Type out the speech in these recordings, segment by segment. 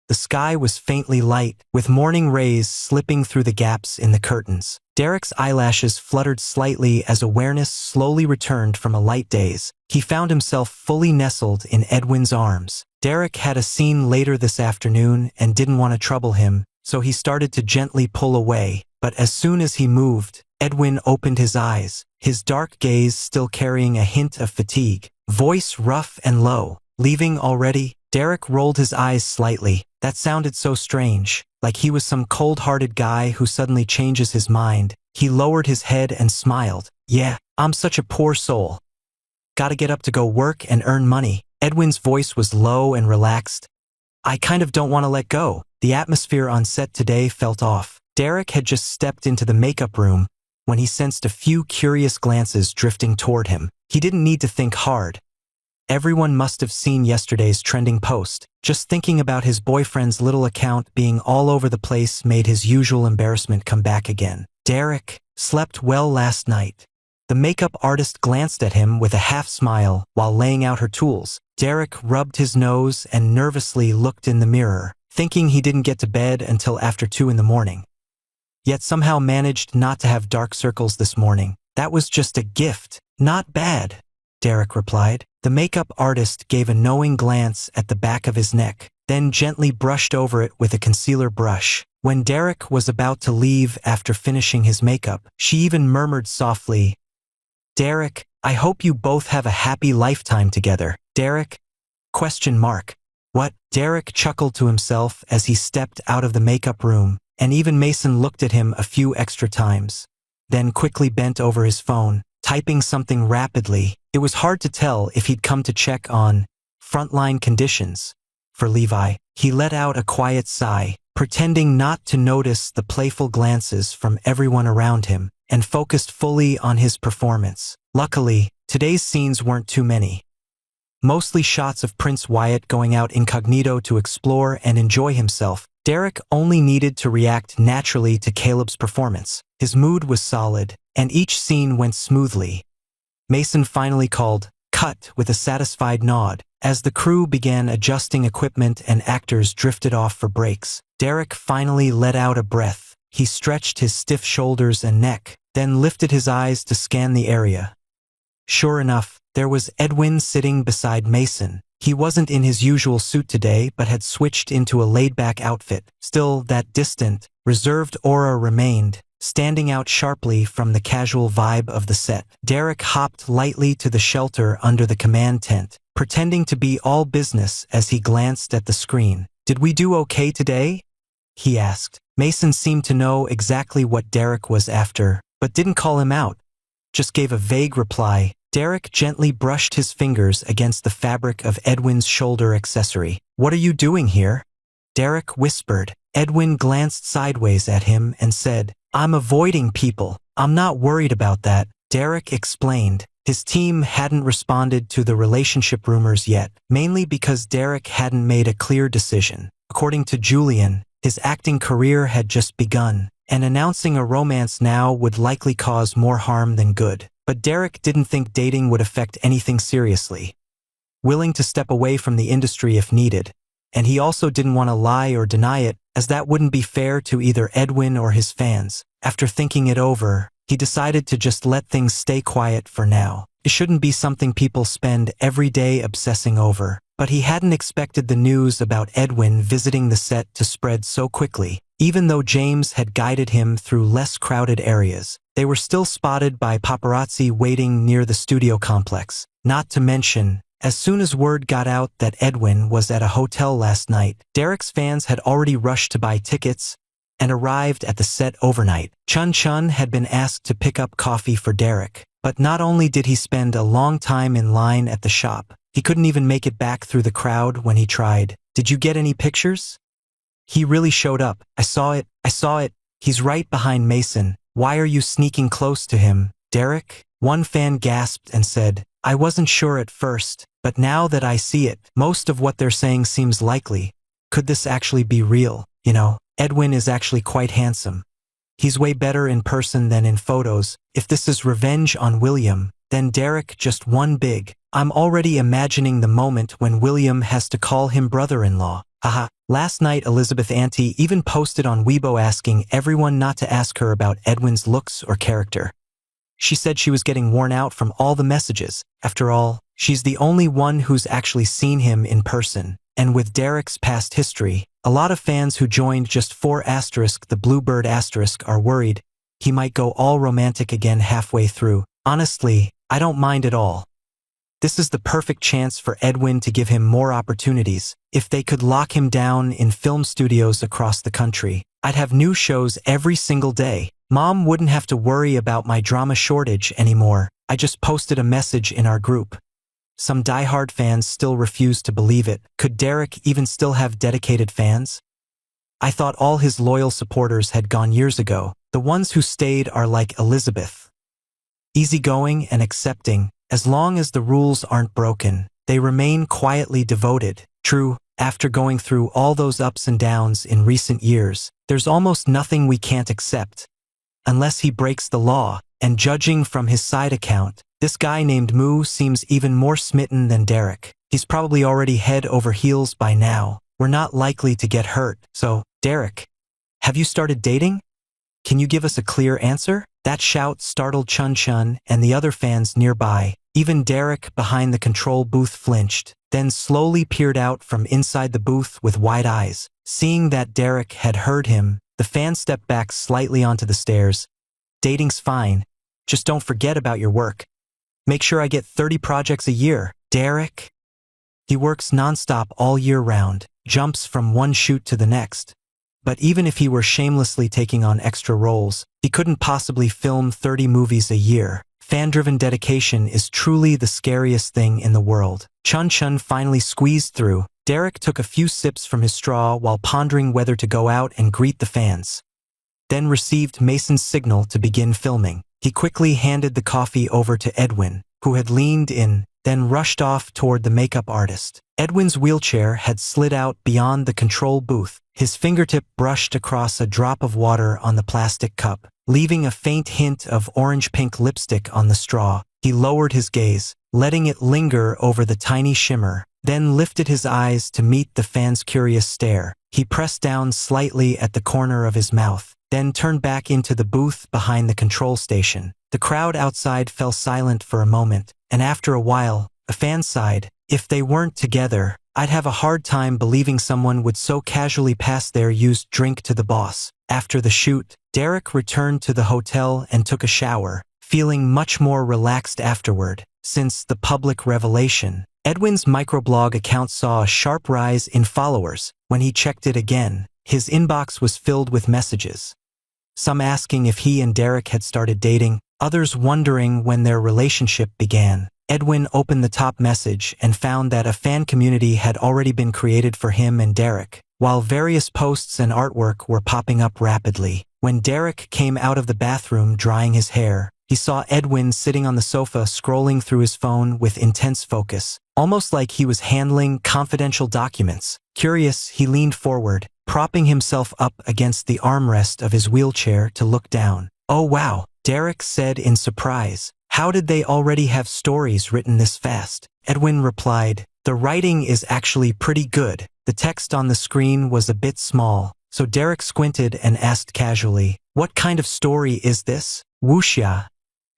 The sky was faintly light, with morning rays slipping through the gaps in the curtains. Derek's eyelashes fluttered slightly as awareness slowly returned from a light daze. He found himself fully nestled in Edwin's arms. Derek had a scene later this afternoon and didn't want to trouble him, so he started to gently pull away. But as soon as he moved, Edwin opened his eyes, his dark gaze still carrying a hint of fatigue. Voice rough and low. "Leaving already?" Derek rolled his eyes slightly. That sounded so strange, like he was some cold-hearted guy who suddenly changes his mind. He lowered his head and smiled. "Yeah, I'm such a poor soul. Gotta get up to go work and earn money." Edwin's voice was low and relaxed. "I kind of don't want to let go." The atmosphere on set today felt off. Derek had just stepped into the makeup room when he sensed a few curious glances drifting toward him. He didn't need to think hard. Everyone must have seen yesterday's trending post. Just thinking about his boyfriend's little account being all over the place made his usual embarrassment come back again. Derek slept well last night. The makeup artist glanced at him with a half-smile while laying out her tools. Derek rubbed his nose and nervously looked in the mirror, thinking he didn't get to bed until after 2 in the morning. Yet somehow managed not to have dark circles this morning. "That was just a gift. Not bad," Derek replied. The makeup artist gave a knowing glance at the back of his neck, then gently brushed over it with a concealer brush. When Derek was about to leave after finishing his makeup, she even murmured softly, "Derek, I hope you both have a happy lifetime together." "Derek?" ? What? Derek chuckled to himself as he stepped out of the makeup room, and even Mason looked at him a few extra times, then quickly bent over his phone, typing something rapidly. It was hard to tell if he'd come to check on frontline conditions for Levi. He let out a quiet sigh, pretending not to notice the playful glances from everyone around him, and focused fully on his performance. Luckily, today's scenes weren't too many. Mostly shots of Prince Wyatt going out incognito to explore and enjoy himself. Derek only needed to react naturally to Caleb's performance. His mood was solid, and each scene went smoothly. Mason finally called "cut" with a satisfied nod. As the crew began adjusting equipment and actors drifted off for breaks, Derek finally let out a breath. He stretched his stiff shoulders and neck, then lifted his eyes to scan the area. Sure enough, there was Edwin sitting beside Mason. He wasn't in his usual suit today but had switched into a laid-back outfit. Still, that distant, reserved aura remained, standing out sharply from the casual vibe of the set. Derek hopped lightly to the shelter under the command tent, pretending to be all business as he glanced at the screen. "Did we do okay today?" he asked. Mason seemed to know exactly what Derek was after, but didn't call him out, just gave a vague reply. Derek gently brushed his fingers against the fabric of Edwin's shoulder accessory. "What are you doing here?" Derek whispered. Edwin glanced sideways at him and said, "I'm avoiding people. I'm not worried about that," Derek explained. His team hadn't responded to the relationship rumors yet, mainly because Derek hadn't made a clear decision. According to Julian, his acting career had just begun, and announcing a romance now would likely cause more harm than good. But Derek didn't think dating would affect anything seriously, willing to step away from the industry if needed. And he also didn't want to lie or deny it, as that wouldn't be fair to either Edwin or his fans. After thinking it over, he decided to just let things stay quiet for now. It shouldn't be something people spend every day obsessing over. But he hadn't expected the news about Edwin visiting the set to spread so quickly. Even though James had guided him through less crowded areas, they were still spotted by paparazzi waiting near the studio complex. Not to mention, as soon as word got out that Edwin was at a hotel last night, Derek's fans had already rushed to buy tickets and arrived at the set overnight. Chun Chun had been asked to pick up coffee for Derek, but not only did he spend a long time in line at the shop, he couldn't even make it back through the crowd when he tried. "Did you get any pictures?" "He really showed up. I saw it. He's right behind Mason. Why are you sneaking close to him, Derek?" One fan gasped and said, "I wasn't sure at first, but now that I see it, most of what they're saying seems likely. Could this actually be real? You know, Edwin is actually quite handsome. He's way better in person than in photos. If this is revenge on William, then Derek just won big. I'm already imagining the moment when William has to call him brother-in-law. Haha." Last night, Elizabeth Auntie even posted on Weibo asking everyone not to ask her about Edwin's looks or character. She said she was getting worn out from all the messages. After all, she's the only one who's actually seen him in person. And with Derek's past history, a lot of fans who joined just for the Bluebird are worried he might go all romantic again halfway through. Honestly, I don't mind at all. This is the perfect chance for Edwin to give him more opportunities. If they could lock him down in film studios across the country, I'd have new shows every single day. Mom wouldn't have to worry about my drama shortage anymore. I just posted a message in our group. Some diehard fans still refuse to believe it. Could Derek even still have dedicated fans? I thought all his loyal supporters had gone years ago. The ones who stayed are like Elizabeth. Easygoing and accepting. As long as the rules aren't broken, they remain quietly devoted. True, after going through all those ups and downs in recent years, there's almost nothing we can't accept. Unless he breaks the law, and judging from his side account, this guy named Moo seems even more smitten than Derek. He's probably already head over heels by now. We're not likely to get hurt. So, Derek, have you started dating? Can you give us a clear answer? That shout startled Chun Chun and the other fans nearby. Even Derek behind the control booth flinched, then slowly peered out from inside the booth with wide eyes. Seeing that Derek had heard him, the fan stepped back slightly onto the stairs. Dating's fine. Just don't forget about your work. Make sure I get 30 projects a year. Derek? He works nonstop all year round, jumps from one shoot to the next. But even if he were shamelessly taking on extra roles, he couldn't possibly film 30 movies a year. Fan-driven dedication is truly the scariest thing in the world. Chun Chun finally squeezed through. Derek took a few sips from his straw while pondering whether to go out and greet the fans. Then received Mason's signal to begin filming. He quickly handed the coffee over to Edwin, who had leaned in, then rushed off toward the makeup artist. Edwin's wheelchair had slid out beyond the control booth. His fingertip brushed across a drop of water on the plastic cup, leaving a faint hint of orange-pink lipstick on the straw. He lowered his gaze, letting it linger over the tiny shimmer, then lifted his eyes to meet the fans' curious stare. He pressed down slightly at the corner of his mouth, then turned back into the booth behind the control station. The crowd outside fell silent for a moment, and after a while, a fan sighed. If they weren't together, I'd have a hard time believing someone would so casually pass their used drink to the boss. After the shoot, Derek returned to the hotel and took a shower, feeling much more relaxed afterward. Since the public revelation, Edwin's microblog account saw a sharp rise in followers. When he checked it again, his inbox was filled with messages. Some asking if he and Derek had started dating, others wondering when their relationship began. Edwin opened the top message and found that a fan community had already been created for him and Derek, while various posts and artwork were popping up rapidly. When Derek came out of the bathroom drying his hair, he saw Edwin sitting on the sofa scrolling through his phone with intense focus, almost like he was handling confidential documents. Curious, he leaned forward, propping himself up against the armrest of his wheelchair to look down. "Oh wow," Derek said in surprise. "How did they already have stories written this fast?" Edwin replied, "The writing is actually pretty good." The text on the screen was a bit small, so Derek squinted and asked casually, "What kind of story is this?" "Wuxia,"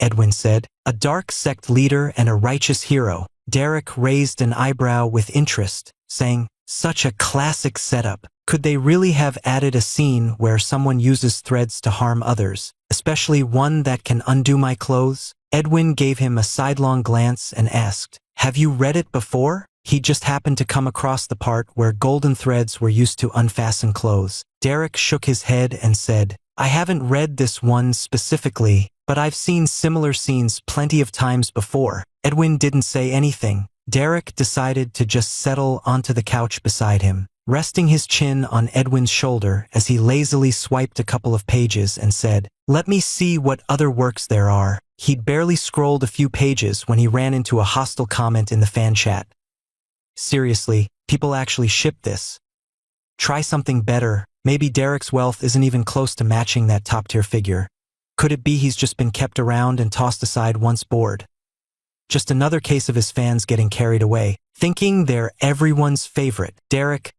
Edwin said, "a dark sect leader and a righteous hero." Derek raised an eyebrow with interest, saying, "Such a classic setup. Could they really have added a scene where someone uses threads to harm others, especially one that can undo my clothes?" Edwin gave him a sidelong glance and asked, "Have you read it before?" He just happened to come across the part where golden threads were used to unfasten clothes. Derek shook his head and said, "I haven't read this one specifically, but I've seen similar scenes plenty of times before." Edwin didn't say anything. Derek decided to just settle onto the couch beside him, resting his chin on Edwin's shoulder as he lazily swiped a couple of pages and said, "Let me see what other works there are." He'd barely scrolled a few pages when he ran into a hostile comment in the fan chat. "Seriously, people actually ship this? Try something better. Maybe Derek's wealth isn't even close to matching that top-tier figure. Could it be he's just been kept around and tossed aside once bored? Just another case of his fans getting carried away, thinking they're everyone's favorite." Derek,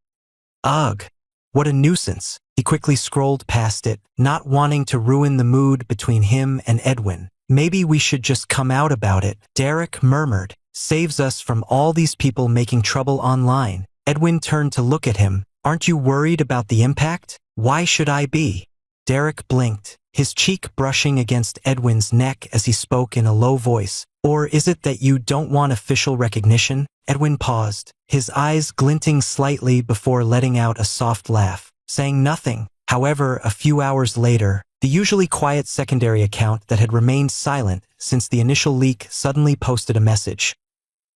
Ugh, what a nuisance. He quickly scrolled past it, not wanting to ruin the mood between him and Edwin. Maybe we should just come out about it, Derek murmured. Saves us from all these people making trouble online. Edwin turned to look at him. Aren't you worried about the impact? Why should I be? Derek blinked, his cheek brushing against Edwin's neck as he spoke in a low voice. Or is it that you don't want official recognition? Edwin paused, his eyes glinting slightly before letting out a soft laugh, saying nothing. However, a few hours later, the usually quiet secondary account that had remained silent since the initial leak suddenly posted a message,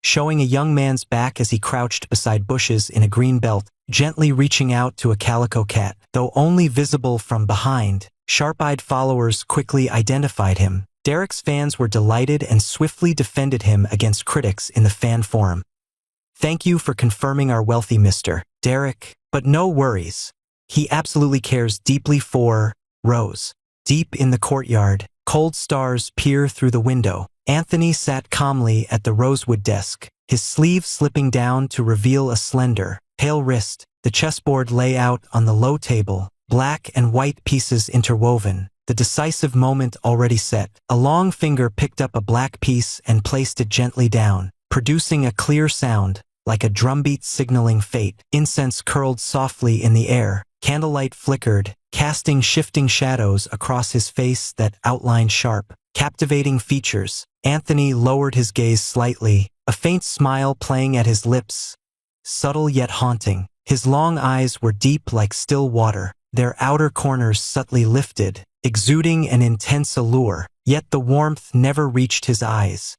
showing a young man's back as he crouched beside bushes in a green belt, gently reaching out to a calico cat. Though only visible from behind, sharp-eyed followers quickly identified him. Derek's fans were delighted and swiftly defended him against critics in the fan forum. Thank you for confirming our wealthy Mr. Derek, but no worries. He absolutely cares deeply for Rose. Deep in the courtyard, cold stars peer through the window. Anthony sat calmly at the rosewood desk, his sleeve slipping down to reveal a slender, pale wrist. The chessboard lay out on the low table, black and white pieces interwoven. The decisive moment already set. A long finger picked up a black piece and placed it gently down, producing a clear sound, like a drumbeat signaling fate. Incense curled softly in the air. Candlelight flickered, casting shifting shadows across his face that outlined sharp, captivating features. Anthony lowered his gaze slightly, a faint smile playing at his lips, subtle yet haunting. His long eyes were deep like still water, their outer corners subtly lifted, exuding an intense allure, yet the warmth never reached his eyes.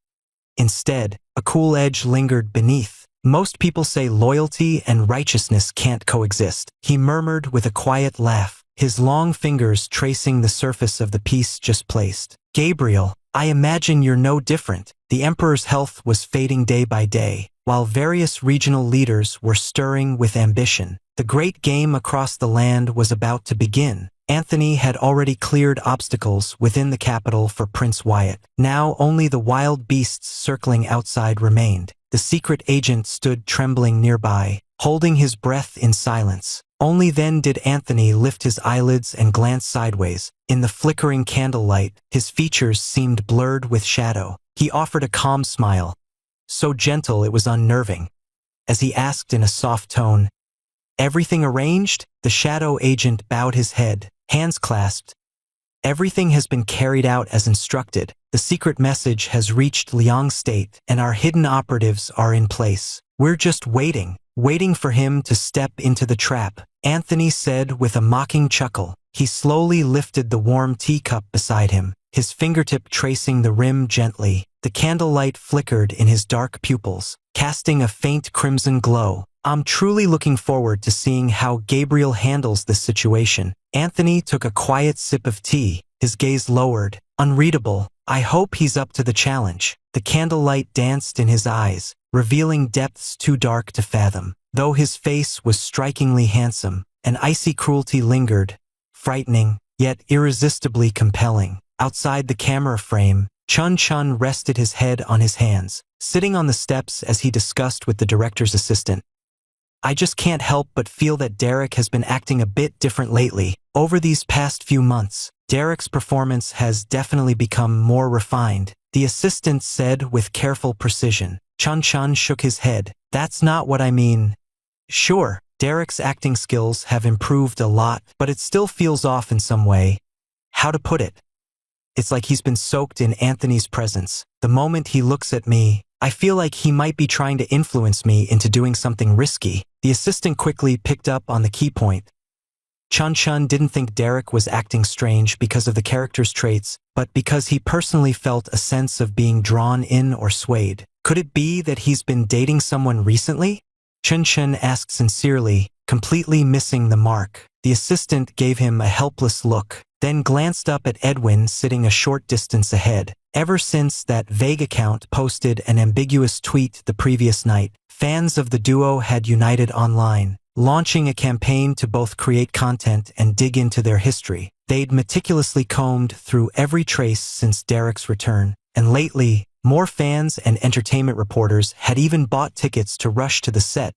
Instead, a cool edge lingered beneath. Most people say loyalty and righteousness can't coexist, he murmured with a quiet laugh, his long fingers tracing the surface of the piece just placed. Gabriel, I imagine you're no different. The emperor's health was fading day by day, while various regional leaders were stirring with ambition. The great game across the land was about to begin. Anthony had already cleared obstacles within the capital for Prince Wyatt. Now only the wild beasts circling outside remained. The secret agent stood trembling nearby, holding his breath in silence. Only then did Anthony lift his eyelids and glance sideways. In the flickering candlelight, his features seemed blurred with shadow. He offered a calm smile, so gentle it was unnerving, as he asked in a soft tone, "Everything arranged?" The shadow agent bowed his head, hands clasped. "Everything has been carried out as instructed. The secret message has reached Liang State, and our hidden operatives are in place. We're just waiting for him to step into the trap," Anthony said with a mocking chuckle. He slowly lifted the warm teacup beside him, his fingertip tracing the rim gently. The candlelight flickered in his dark pupils, casting a faint crimson glow. "I'm truly looking forward to seeing how Gabriel handles this situation." Anthony took a quiet sip of tea, his gaze lowered, unreadable. "I hope he's up to the challenge." The candlelight danced in his eyes, revealing depths too dark to fathom. Though his face was strikingly handsome, an icy cruelty lingered, frightening, yet irresistibly compelling. Outside the camera frame, Chun rested his head on his hands, sitting on the steps as he discussed with the director's assistant. "I just can't help but feel that Derek has been acting a bit different lately. Over these past few months, Derek's performance has definitely become more refined," the assistant said with careful precision. Chun shook his head. "That's not what I mean. Sure, Derek's acting skills have improved a lot, but it still feels off in some way. How to put it? It's like he's been soaked in Anthony's presence. The moment he looks at me, I feel like he might be trying to influence me into doing something risky." The assistant quickly picked up on the key point. Chun didn't think Derek was acting strange because of the character's traits, but because he personally felt a sense of being drawn in or swayed. Could it be that he's been dating someone recently? Chun asked sincerely, completely missing the mark. The assistant gave him a helpless look, then glanced up at Edwin sitting a short distance ahead. Ever since that vague account posted an ambiguous tweet the previous night, fans of the duo had united online, launching a campaign to both create content and dig into their history. They'd meticulously combed through every trace since Derek's return, and lately, more fans and entertainment reporters had even bought tickets to rush to the set,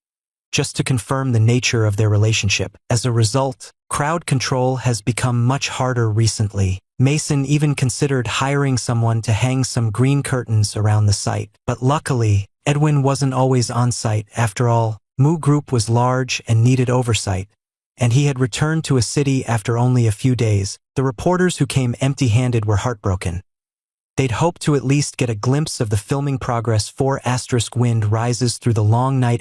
just to confirm the nature of their relationship. As a result, crowd control has become much harder recently. Mason even considered hiring someone to hang some green curtains around the site. But luckily, Edwin wasn't always on site. After all, Moo Group was large and needed oversight, and he had returned to a city after only a few days. The reporters who came empty-handed were heartbroken. They'd hoped to at least get a glimpse of the filming progress. 4 wind rises through the long night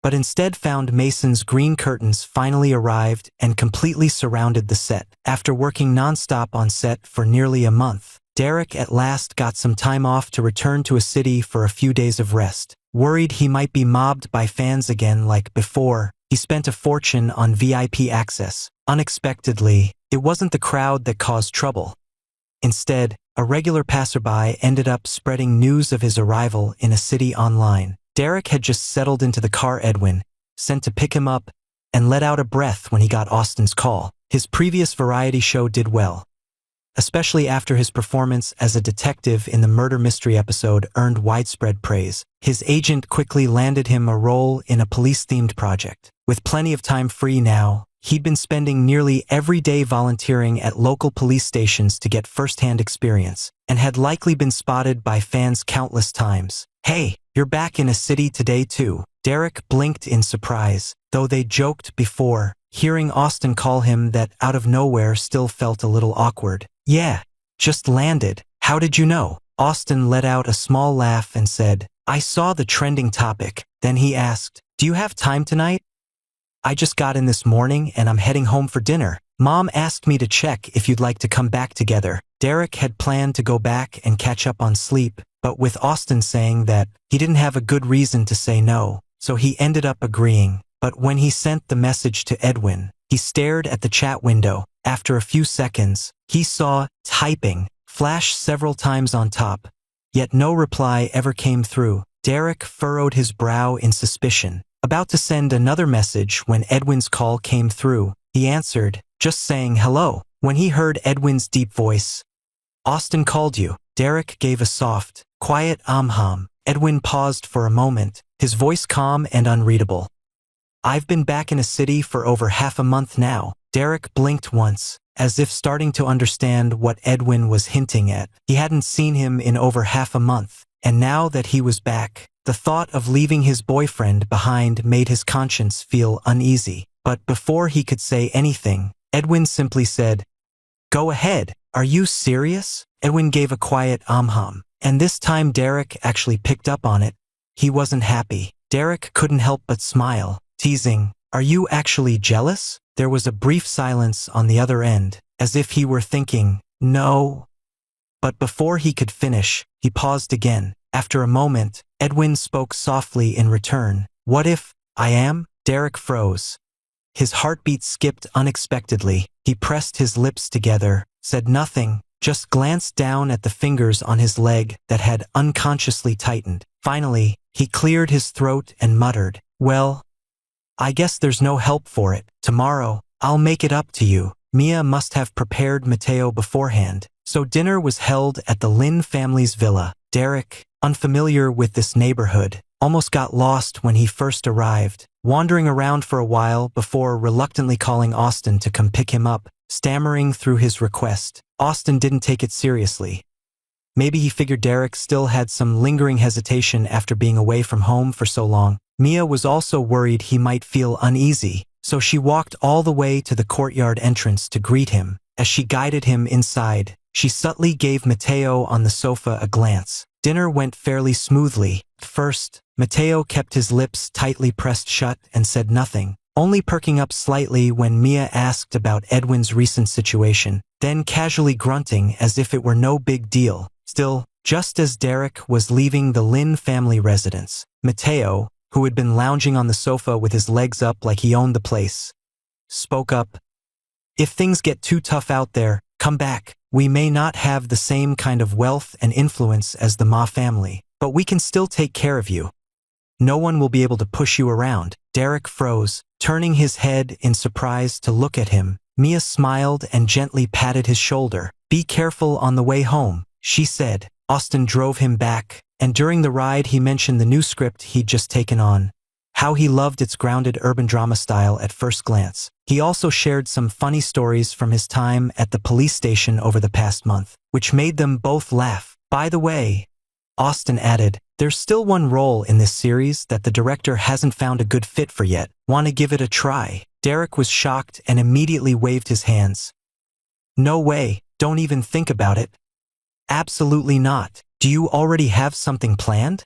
but instead found Mason's green curtains finally arrived and completely surrounded the set. After working non-stop on set for nearly a month, Derek at last got some time off to return to a city for a few days of rest. Worried he might be mobbed by fans again like before, he spent a fortune on VIP access. Unexpectedly, it wasn't the crowd that caused trouble. Instead, a regular passerby ended up spreading news of his arrival in a city online. Derek had just settled into the car Edwin sent to pick him up and let out a breath when he got Austin's call. His previous variety show did well, especially after his performance as a detective in the murder mystery episode earned widespread praise. His agent quickly landed him a role in a police-themed project. With plenty of time free now, he'd been spending nearly every day volunteering at local police stations to get first-hand experience, and had likely been spotted by fans countless times. "Hey, you're back in a city today too." Derek blinked in surprise, though they joked before. Hearing Austin call him that out of nowhere still felt a little awkward. "Yeah, just landed. How did you know?" Austin let out a small laugh and said, "I saw the trending topic." Then he asked, "Do you have time tonight? I just got in this morning and I'm heading home for dinner. Mom asked me to check if you'd like to come back together." Derek had planned to go back and catch up on sleep, but with Austin saying that, he didn't have a good reason to say no, so he ended up agreeing. But when he sent the message to Edwin, he stared at the chat window. After a few seconds, he saw typing flash several times on top, yet no reply ever came through. Derek furrowed his brow in suspicion, about to send another message when Edwin's call came through. He answered, just saying hello. When he heard Edwin's deep voice, "Austin called you." Derek gave a soft, quiet hum. Edwin paused for a moment, his voice calm and unreadable. "I've been back in a city for over half a month now." Derek blinked once, as if starting to understand what Edwin was hinting at. He hadn't seen him in over half a month, and now that he was back, the thought of leaving his boyfriend behind made his conscience feel uneasy. But before he could say anything, Edwin simply said, "Go ahead. Are you serious?" Edwin gave a quiet hum, and this time Derek actually picked up on it. He wasn't happy. Derek couldn't help but smile, teasing, "Are you actually jealous?" There was a brief silence on the other end, as if he were thinking, "No." But before he could finish, he paused again. After a moment, Edwin spoke softly in return. "What if I am?" Derek froze. His heartbeat skipped unexpectedly. He pressed his lips together, said nothing, just glanced down at the fingers on his leg that had unconsciously tightened. Finally, he cleared his throat and muttered, "Well, I guess there's no help for it. Tomorrow, I'll make it up to you." Mia must have prepared Mateo beforehand, so dinner was held at the Lin family's villa. Derek, unfamiliar with this neighborhood, almost got lost when he first arrived, wandering around for a while before reluctantly calling Austin to come pick him up, stammering through his request. Austin didn't take it seriously. Maybe he figured Derek still had some lingering hesitation after being away from home for so long. Mia was also worried he might feel uneasy, so she walked all the way to the courtyard entrance to greet him. As she guided him inside, she subtly gave Mateo on the sofa a glance. Dinner went fairly smoothly. First, Mateo kept his lips tightly pressed shut and said nothing, only perking up slightly when Mia asked about Edwin's recent situation, then casually grunting as if it were no big deal. Still, just as Derek was leaving the Lin family residence, Mateo, who had been lounging on the sofa with his legs up like he owned the place, spoke up. "If things get too tough out there, come back. We may not have the same kind of wealth and influence as the Ma family, but we can still take care of you. No one will be able to push you around." Derek froze, turning his head in surprise to look at him. Mia smiled and gently patted his shoulder. "Be careful on the way home," she said. Austin drove him back, and during the ride he mentioned the new script he'd just taken on. how he loved its grounded urban drama style at first glance. He also shared some funny stories from his time at the police station over the past month, which made them both laugh. By the way, Austin added, there's still one role in this series that the director hasn't found a good fit for yet. Want to give it a try? Derek was shocked and immediately waved his hands. No way, don't even think about it. Absolutely not. Do you already have something planned?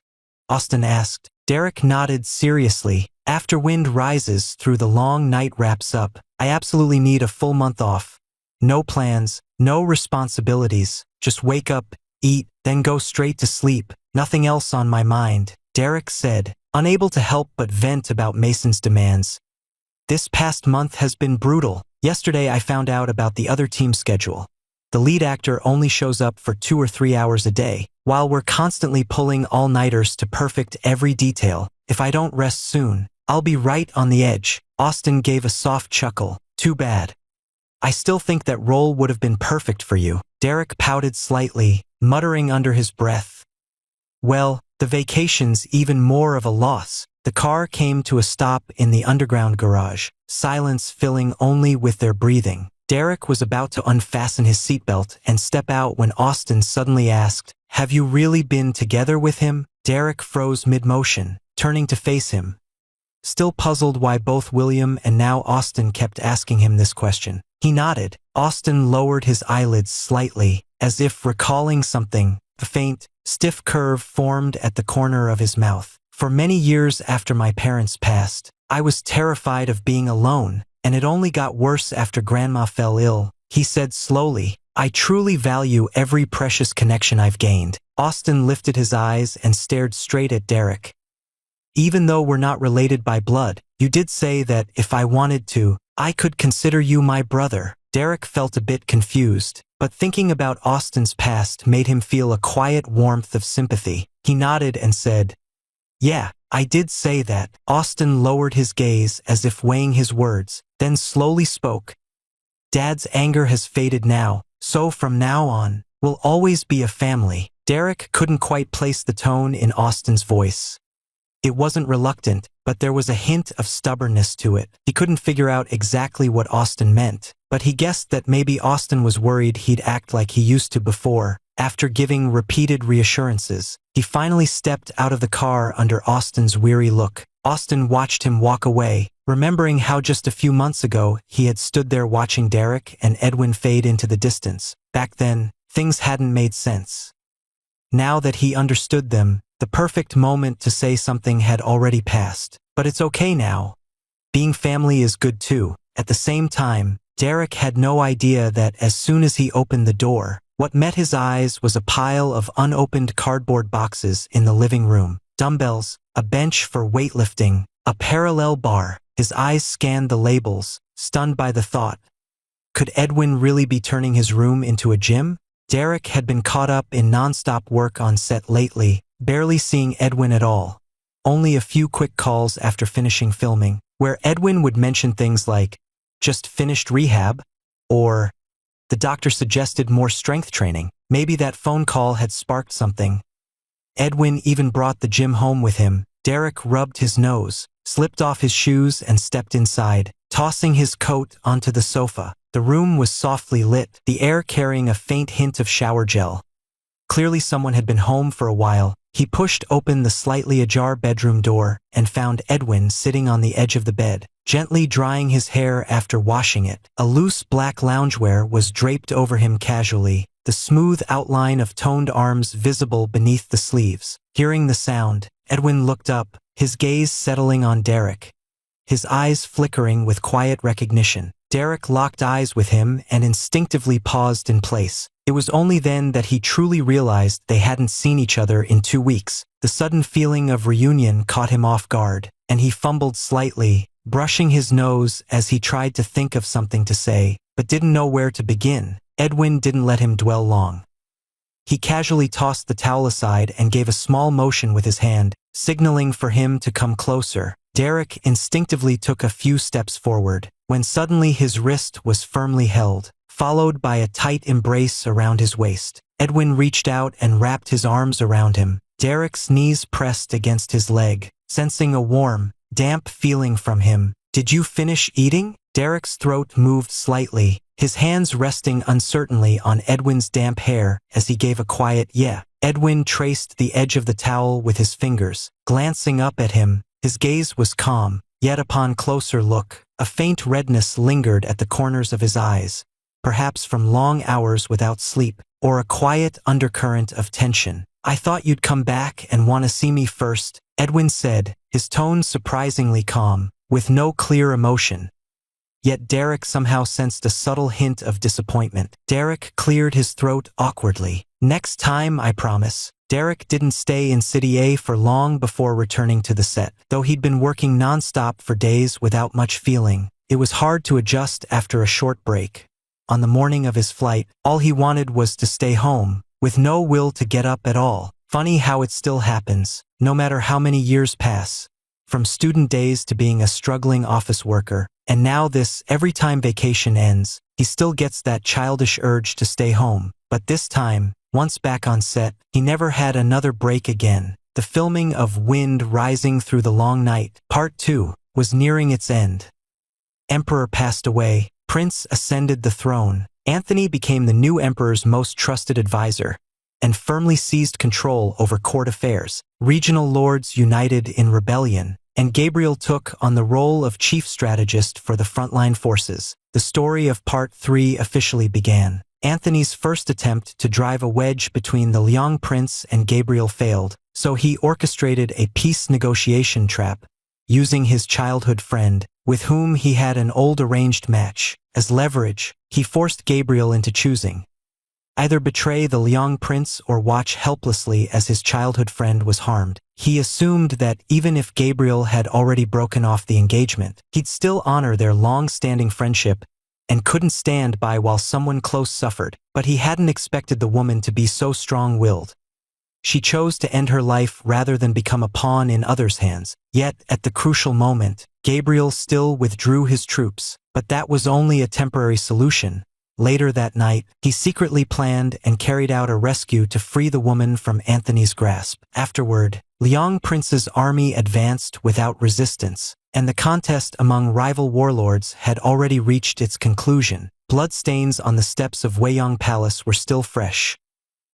Austin asked. Derek nodded seriously. After wind rises through the long night wraps up, I absolutely need a full month off. No plans, no responsibilities, just wake up, eat, then go straight to sleep. Nothing else on my mind, Derek said, unable to help but vent about Mason's demands. This past month has been brutal. Yesterday I found out about the other team's schedule. The lead actor only shows up for 2 or 3 hours a day, while we're constantly pulling all-nighters to perfect every detail. If I don't rest soon, I'll be right on the edge. Austin gave a soft chuckle. Too bad. I still think that role would have been perfect for you. Derek pouted slightly, muttering under his breath. Well, the vacation's even more of a loss. The car came to a stop in the underground garage, silence filling only with their breathing. Derek was about to unfasten his seatbelt and step out when Austin suddenly asked, "Have you really been together with him?" Derek froze mid-motion, turning to face him, still puzzled why both William and now Austin kept asking him this question. He nodded. Austin lowered his eyelids slightly, as if recalling something. A faint, stiff curve formed at the corner of his mouth. For many years after my parents passed, I was terrified of being alone, and it only got worse after Grandma fell ill, he said slowly. I truly value every precious connection I've gained. Austin lifted his eyes and stared straight at Derek. Even though we're not related by blood, you did say that if I wanted to, I could consider you my brother. Derek felt a bit confused, but thinking about Austin's past made him feel a quiet warmth of sympathy. He nodded and said, Yeah, I did say that. Austin lowered his gaze as if weighing his words, then slowly spoke. Dad's anger has faded now, so from now on, we'll always be a family. Derek couldn't quite place the tone in Austin's voice. It wasn't reluctant, but there was a hint of stubbornness to it. He couldn't figure out exactly what Austin meant, but he guessed that maybe Austin was worried he'd act like he used to before. After giving repeated reassurances, he finally stepped out of the car under Austin's weary look. Austin watched him walk away, remembering how just a few months ago he had stood there watching Derek and Edwin fade into the distance. Back then, things hadn't made sense. Now that he understood them, the perfect moment to say something had already passed. But it's okay now. Being family is good too. At the same time, Derek had no idea that as soon as he opened the door, what met his eyes was a pile of unopened cardboard boxes in the living room. Dumbbells, a bench for weightlifting, a parallel bar. His eyes scanned the labels, stunned by the thought. Could Edwin really be turning his room into a gym? Derek had been caught up in non-stop work on set lately, barely seeing Edwin at all. Only a few quick calls after finishing filming, where Edwin would mention things like, just finished rehab, or the doctor suggested more strength training. Maybe that phone call had sparked something. Edwin even brought the gym home with him. Derek rubbed his nose, slipped off his shoes and stepped inside, tossing his coat onto the sofa. The room was softly lit, the air carrying a faint hint of shower gel. Clearly someone had been home for a while. He pushed open the slightly ajar bedroom door and found Edwin sitting on the edge of the bed, gently drying his hair after washing it. A loose black loungewear was draped over him casually, the smooth outline of toned arms visible beneath the sleeves. Hearing the sound, Edwin looked up, his gaze settling on Derek, his eyes flickering with quiet recognition. Derek locked eyes with him and instinctively paused in place. It was only then that he truly realized they hadn't seen each other in 2 weeks. The sudden feeling of reunion caught him off guard, and he fumbled slightly, brushing his nose as he tried to think of something to say, but didn't know where to begin. Edwin didn't let him dwell long. He casually tossed the towel aside and gave a small motion with his hand, signaling for him to come closer. Derek instinctively took a few steps forward, when suddenly his wrist was firmly held, followed by a tight embrace around his waist. Edwin reached out and wrapped his arms around him. Derek's knees pressed against his leg, sensing a warm, damp feeling from him. "Did you finish eating?" Derek's throat moved slightly, his hands resting uncertainly on Edwin's damp hair as he gave a quiet "yeah." Edwin traced the edge of the towel with his fingers. Glancing up at him, his gaze was calm, yet upon closer look, a faint redness lingered at the corners of his eyes, perhaps from long hours without sleep, or a quiet undercurrent of tension. "I thought you'd come back and want to see me first," Edwin said, his tone surprisingly calm, with no clear emotion. Yet Derek somehow sensed a subtle hint of disappointment. Derek cleared his throat awkwardly. "Next time, I promise." Derek didn't stay in City A for long before returning to the set. Though he'd been working nonstop for days without much feeling, it was hard to adjust after a short break. On the morning of his flight, all he wanted was to stay home, with no will to get up at all. Funny how it still happens, no matter how many years pass. From student days to being a struggling office worker, and now this, every time vacation ends, he still gets that childish urge to stay home. But this time, once back on set, he never had another break again. The filming of Wind Rising Through the Long Night, Part 2, was nearing its end. Emperor passed away, Prince ascended the throne. Anthony became the new emperor's most trusted advisor, and firmly seized control over court affairs. Regional lords united in rebellion, and Gabriel took on the role of chief strategist for the frontline forces. The story of Part 3 officially began. Anthony's first attempt to drive a wedge between the Liang prince and Gabriel failed, so he orchestrated a peace negotiation trap, using his childhood friend, with whom he had an old arranged match. As leverage, he forced Gabriel into choosing: either betray the Liang prince or watch helplessly as his childhood friend was harmed. He assumed that even if Gabriel had already broken off the engagement, he'd still honor their long-standing friendship and couldn't stand by while someone close suffered. But he hadn't expected the woman to be so strong-willed. She chose to end her life rather than become a pawn in others' hands. Yet, at the crucial moment, Gabriel still withdrew his troops. But that was only a temporary solution. Later that night, he secretly planned and carried out a rescue to free the woman from Anthony's grasp. Afterward, Liang Prince's army advanced without resistance, and the contest among rival warlords had already reached its conclusion. Bloodstains on the steps of Weiyang Palace were still fresh.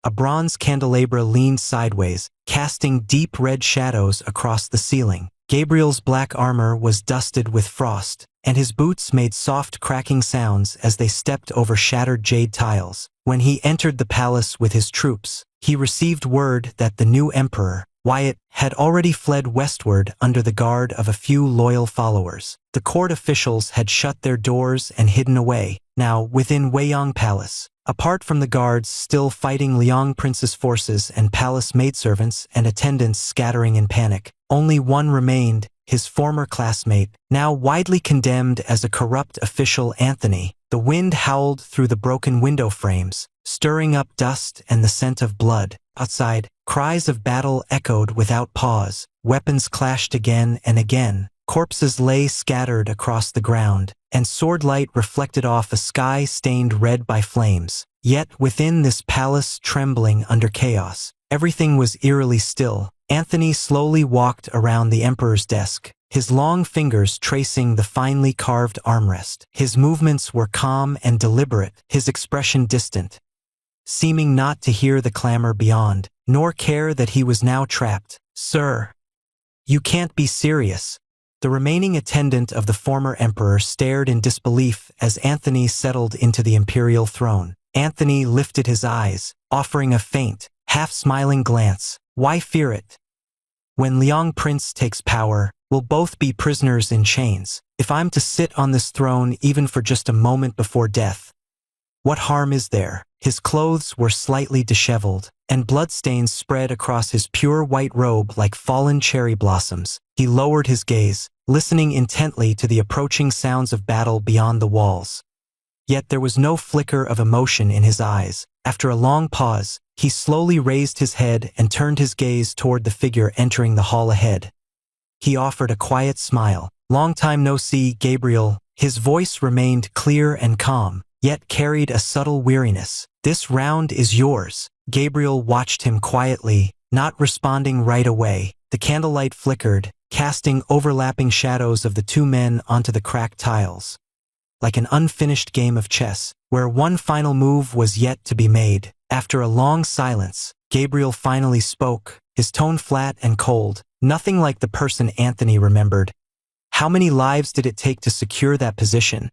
A bronze candelabra leaned sideways, casting deep red shadows across the ceiling. Gabriel's black armor was dusted with frost, and his boots made soft cracking sounds as they stepped over shattered jade tiles. When he entered the palace with his troops, he received word that the new emperor, Wyatt, had already fled westward under the guard of a few loyal followers. The court officials had shut their doors and hidden away, now within Weiyang Palace. Apart from the guards still fighting Liang Prince's forces and palace maidservants and attendants scattering in panic, only one remained, his former classmate, now widely condemned as a corrupt official, Anthony. The wind howled through the broken window frames, stirring up dust and the scent of blood. Outside, cries of battle echoed without pause. Weapons clashed again and again. Corpses lay scattered across the ground, and swordlight reflected off a sky stained red by flames. Yet within this palace trembling under chaos, everything was eerily still. Anthony slowly walked around the emperor's desk, his long fingers tracing the finely carved armrest. His movements were calm and deliberate, his expression distant, seeming not to hear the clamor beyond, nor care that he was now trapped. "Sir, you can't be serious." The remaining attendant of the former emperor stared in disbelief as Anthony settled into the imperial throne. Anthony lifted his eyes, offering a faint, half-smiling glance. "Why fear it? When Liang Prince takes power, we'll both be prisoners in chains. If I'm to sit on this throne even for just a moment before death, what harm is there?" His clothes were slightly disheveled, and bloodstains spread across his pure white robe like fallen cherry blossoms. He lowered his gaze, listening intently to the approaching sounds of battle beyond the walls. Yet there was no flicker of emotion in his eyes. After a long pause, he slowly raised his head and turned his gaze toward the figure entering the hall ahead. He offered a quiet smile. "Long time no see, Gabriel." His voice remained clear and calm, yet carried a subtle weariness. "This round is yours." Gabriel watched him quietly, not responding right away. The candlelight flickered, casting overlapping shadows of the two men onto the cracked tiles. Like an unfinished game of chess, where one final move was yet to be made. After a long silence, Gabriel finally spoke, his tone flat and cold, nothing like the person Anthony remembered. How many lives did it take to secure that position?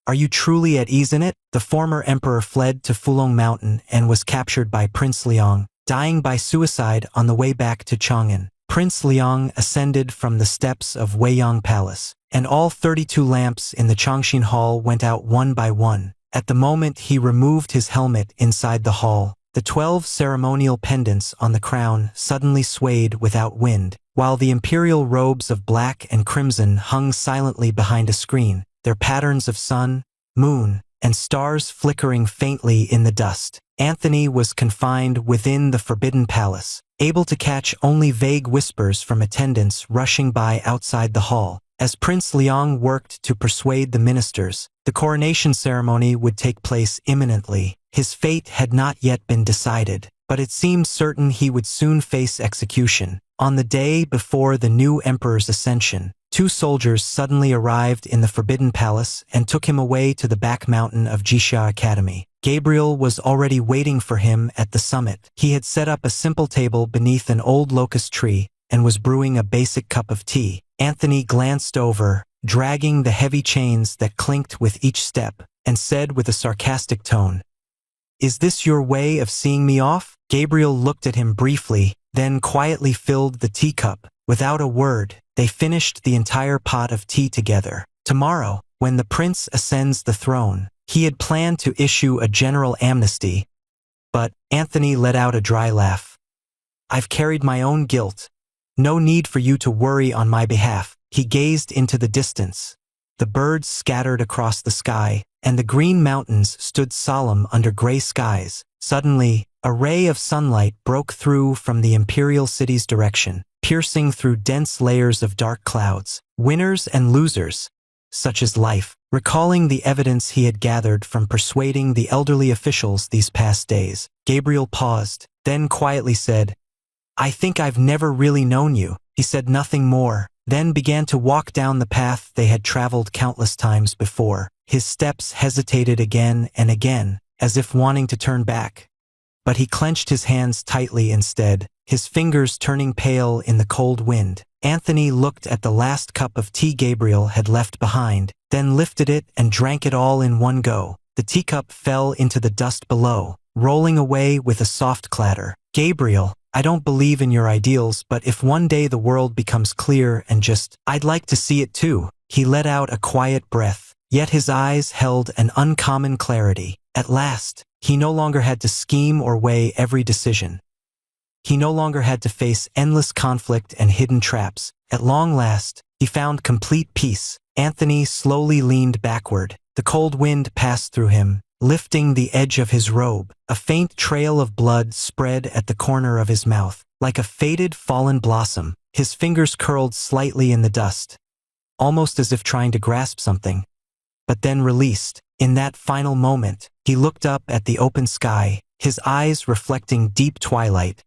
Are you truly at ease in it? The former emperor fled to Fulong Mountain and was captured by Prince Liang, dying by suicide on the way back to Chang'an. Prince Liang ascended from the steps of Weiyang Palace, and all 32 lamps in the Changxin Hall went out one by one. At the moment he removed his helmet inside the hall, the 12 ceremonial pendants on the crown suddenly swayed without wind, while the imperial robes of black and crimson hung silently behind a screen, their patterns of sun, moon, and stars flickering faintly in the dust. Anthony was confined within the Forbidden Palace, able to catch only vague whispers from attendants rushing by outside the hall. As Prince Liang worked to persuade the ministers, the coronation ceremony would take place imminently. His fate had not yet been decided, but it seemed certain he would soon face execution. On the day before the new emperor's ascension, 2 soldiers suddenly arrived in the Forbidden Palace and took him away to the back mountain of Jixia Academy. Gabriel was already waiting for him at the summit. He had set up a simple table beneath an old locust tree and was brewing a basic cup of tea. Anthony glanced over, dragging the heavy chains that clinked with each step, and said with a sarcastic tone, "Is this your way of seeing me off?" Gabriel looked at him briefly, then quietly filled the teacup. Without a word, they finished the entire pot of tea together. Tomorrow, when the prince ascends the throne, he had planned to issue a general amnesty. But Anthony let out a dry laugh. "I've carried my own guilt. No need for you to worry on my behalf." He gazed into the distance. The birds scattered across the sky, and the green mountains stood solemn under gray skies. Suddenly, a ray of sunlight broke through from the imperial city's direction, piercing through dense layers of dark clouds. Winners and losers, such as life. Recalling the evidence he had gathered from persuading the elderly officials these past days, Gabriel paused, then quietly said, "I think I've never really known you." He said nothing more, then began to walk down the path they had traveled countless times before. His steps hesitated again and again, as if wanting to turn back. But he clenched his hands tightly instead, his fingers turning pale in the cold wind. Anthony looked at the last cup of tea Gabriel had left behind, then lifted it and drank it all in one go. The teacup fell into the dust below, rolling away with a soft clatter. "Gabriel, I don't believe in your ideals, but if one day the world becomes clear and just, I'd like to see it too." He let out a quiet breath, yet his eyes held an uncommon clarity. At last, he no longer had to scheme or weigh every decision. He no longer had to face endless conflict and hidden traps. At long last, he found complete peace. Anthony slowly leaned backward. The cold wind passed through him, lifting the edge of his robe. A faint trail of blood spread at the corner of his mouth, like a faded fallen blossom. His fingers curled slightly in the dust, almost as if trying to grasp something, but then released. In that final moment, he looked up at the open sky, his eyes reflecting deep twilight.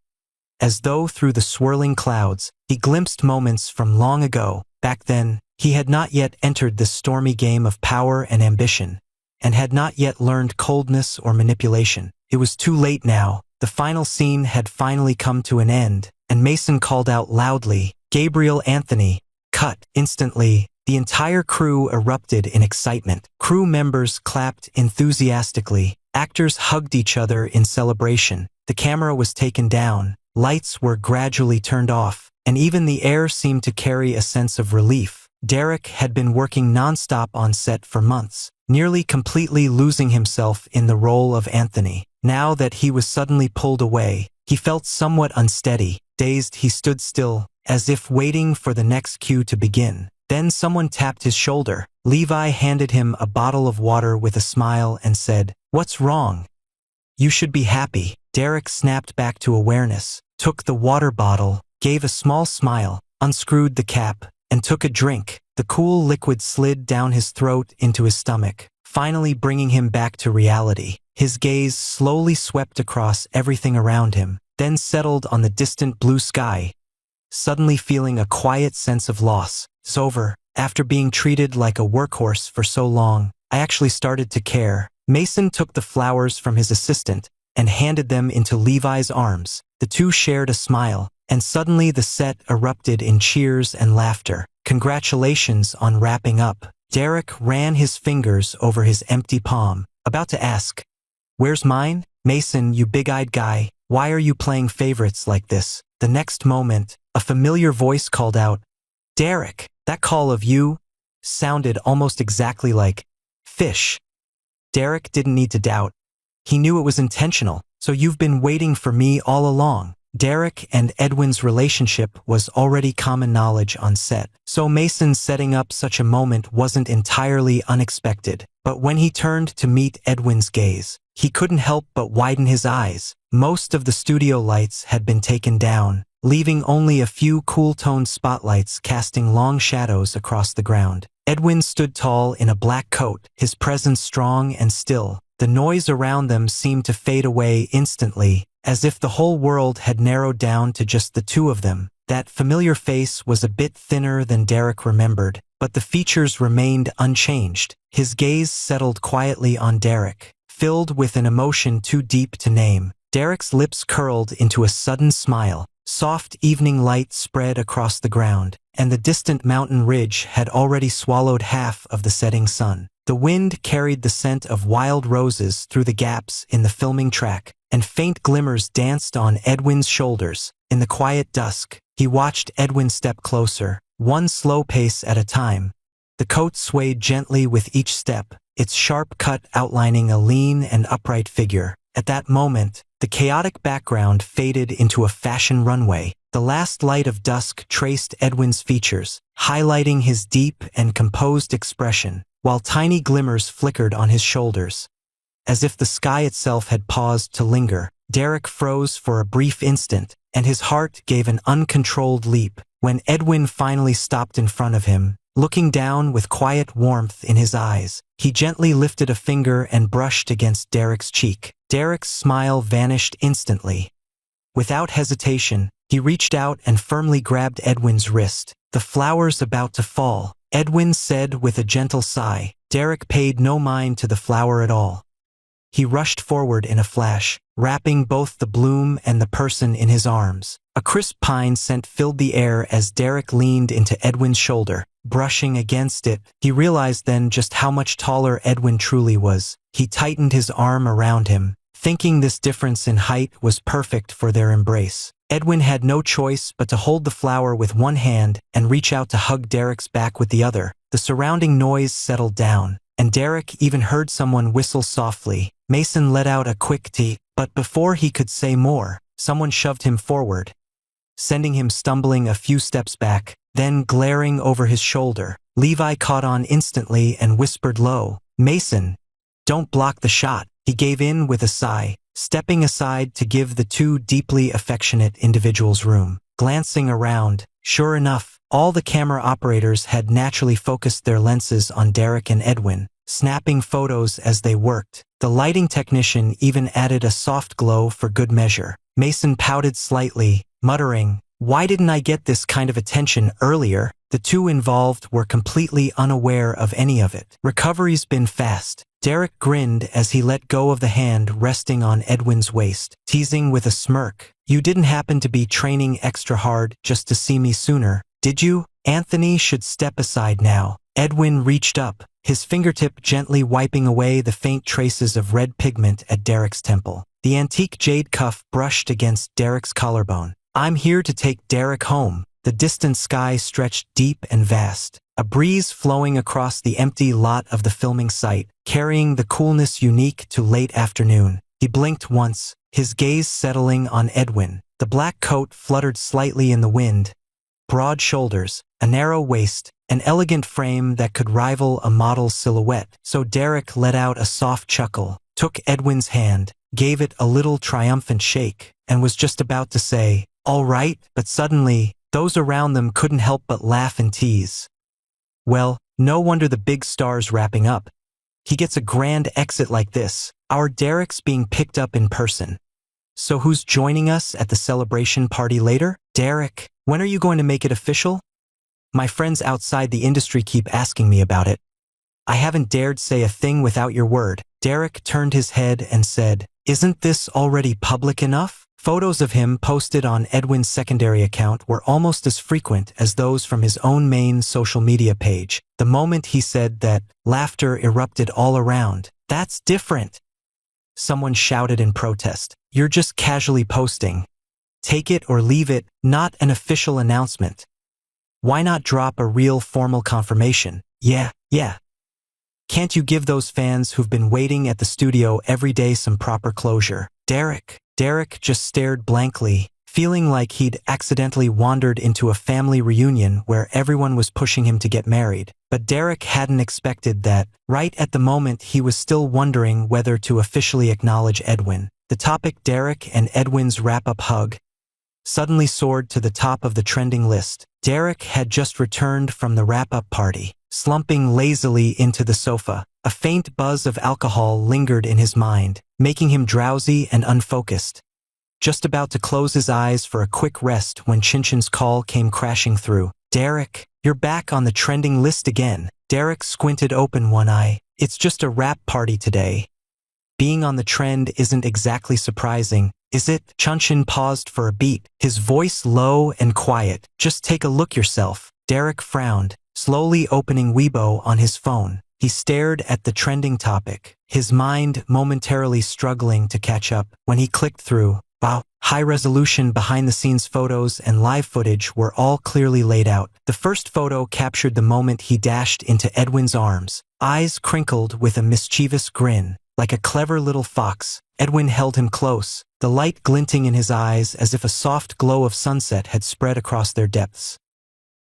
As though through the swirling clouds, he glimpsed moments from long ago. Back then, he had not yet entered this stormy game of power and ambition, and had not yet learned coldness or manipulation. It was too late now. The final scene had finally come to an end, and Mason called out loudly, "Gabriel Anthony!" Cut. Instantly, the entire crew erupted in excitement. Crew members clapped enthusiastically. Actors hugged each other in celebration. The camera was taken down. Lights were gradually turned off, and even the air seemed to carry a sense of relief. Derek had been working non-stop on set for months, nearly completely losing himself in the role of Anthony. Now that he was suddenly pulled away, he felt somewhat unsteady. Dazed, he stood still, as if waiting for the next cue to begin. Then someone tapped his shoulder. Levi handed him a bottle of water with a smile and said, "What's wrong? You should be happy." Derek snapped back to awareness, took the water bottle, gave a small smile, unscrewed the cap, and took a drink. The cool liquid slid down his throat into his stomach, finally bringing him back to reality. His gaze slowly swept across everything around him, then settled on the distant blue sky. suddenly feeling a quiet sense of loss. It's over. After being treated like a workhorse for so long, I actually started to care. Mason took the flowers from his assistant and handed them into Levi's arms. The two shared a smile, and suddenly the set erupted in cheers and laughter. Congratulations on wrapping up. Derek ran his fingers over his empty palm, about to ask, "Where's mine?" "Mason, you big-eyed guy, why are you playing favorites like this?" The next moment, a familiar voice called out, "Derek!" That call of "you" sounded almost exactly like "fish." Derek didn't need to doubt. He knew it was intentional. "So you've been waiting for me all along." Derek and Edwin's relationship was already common knowledge on set, so Mason setting up such a moment wasn't entirely unexpected. But when he turned to meet Edwin's gaze, he couldn't help but widen his eyes. Most of the studio lights had been taken down, leaving only a few cool-toned spotlights casting long shadows across the ground. Edwin stood tall in a black coat, his presence strong and still. The noise around them seemed to fade away instantly, as if the whole world had narrowed down to just the two of them. That familiar face was a bit thinner than Derek remembered, but the features remained unchanged. His gaze settled quietly on Derek, filled with an emotion too deep to name. Derek's lips curled into a sudden smile. Soft evening light spread across the ground, and the distant mountain ridge had already swallowed half of the setting sun. The wind carried the scent of wild roses through the gaps in the filming track, and faint glimmers danced on Edwin's shoulders. In the quiet dusk, he watched Edwin step closer, one slow pace at a time. The coat swayed gently with each step, its sharp cut outlining a lean and upright figure. At that moment, the chaotic background faded into a fashion runway. The last light of dusk traced Edwin's features, highlighting his deep and composed expression, while tiny glimmers flickered on his shoulders. As if the sky itself had paused to linger, Derek froze for a brief instant, and his heart gave an uncontrolled leap. When Edwin finally stopped in front of him, looking down with quiet warmth in his eyes, he gently lifted a finger and brushed against Derek's cheek. Derek's smile vanished instantly. Without hesitation, he reached out and firmly grabbed Edwin's wrist. "The flower's about to fall," Edwin said with a gentle sigh. Derek paid no mind to the flower at all. He rushed forward in a flash, wrapping both the bloom and the person in his arms. A crisp pine scent filled the air as Derek leaned into Edwin's shoulder, brushing against it. He realized then just how much taller Edwin truly was. He tightened his arm around him, thinking this difference in height was perfect for their embrace. Edwin had no choice but to hold the flower with one hand and reach out to hug Derek's back with the other. The surrounding noise settled down, and Derek even heard someone whistle softly. Mason let out a quick "tee," but before he could say more, someone shoved him forward, sending him stumbling a few steps back. Then, glaring over his shoulder, Levi caught on instantly and whispered low, "Mason, don't block the shot." He gave in with a sigh, stepping aside to give the two deeply affectionate individuals room. Glancing around, sure enough, all the camera operators had naturally focused their lenses on Derek and Edwin, snapping photos as they worked. The lighting technician even added a soft glow for good measure. Mason pouted slightly, muttering, "Why didn't I get this kind of attention earlier?" The two involved were completely unaware of any of it. "Recovery's been fast." Derek grinned as he let go of the hand resting on Edwin's waist, teasing with a smirk, "You didn't happen to be training extra hard just to see me sooner, did you?" Anthony should step aside now. Edwin reached up, his fingertip gently wiping away the faint traces of red pigment at Derek's temple. The antique jade cuff brushed against Derek's collarbone. "I'm here to take Derek home." The distant sky stretched deep and vast, a breeze flowing across the empty lot of the filming site, carrying the coolness unique to late afternoon. He blinked once, his gaze settling on Edwin. The black coat fluttered slightly in the wind. Broad shoulders, a narrow waist, an elegant frame that could rival a model's silhouette. So Derek let out a soft chuckle, took Edwin's hand, gave it a little triumphant shake, and was just about to say, "All right," but suddenly, those around them couldn't help but laugh and tease. "Well, no wonder the big star's wrapping up. He gets a grand exit like this. Our Derek's being picked up in person. So who's joining us at the celebration party later?" Derek, When are you going to make it official? My friends outside the industry keep asking me about it. I haven't dared say a thing without your word. Derek turned his head and said, Isn't this already public enough? Photos of him posted on Edwin's secondary account were almost as frequent as those from his own main social media page. The moment he said that, laughter erupted all around. That's different. Someone shouted in protest. You're just casually posting. Take it or leave it, not an official announcement. Why not drop a real formal confirmation? Yeah. Can't you give those fans who've been waiting at the studio every day some proper closure? Derek just stared blankly, feeling like he'd accidentally wandered into a family reunion where everyone was pushing him to get married. But Derek hadn't expected that. Right at the moment he was still wondering whether to officially acknowledge Edwin. The topic Derek and Edwin's wrap-up hug suddenly soared to the top of the trending list. Derek had just returned from the wrap-up party, slumping lazily into the sofa. A faint buzz of alcohol lingered in his mind, making him drowsy and unfocused. Just about to close his eyes for a quick rest when Chinchin's call came crashing through. Derek, you're back on the trending list again. Derek squinted open one eye. It's just a wrap party today. Being on the trend isn't exactly surprising, is it? Chinchin paused for a beat, his voice low and quiet. Just take a look yourself. Derek frowned, slowly opening Weibo on his phone. He stared at the trending topic, his mind momentarily struggling to catch up. When he clicked through, wow, high-resolution behind-the-scenes photos and live footage were all clearly laid out. The first photo captured the moment he dashed into Edwin's arms, eyes crinkled with a mischievous grin. Like a clever little fox, Edwin held him close, the light glinting in his eyes as if a soft glow of sunset had spread across their depths.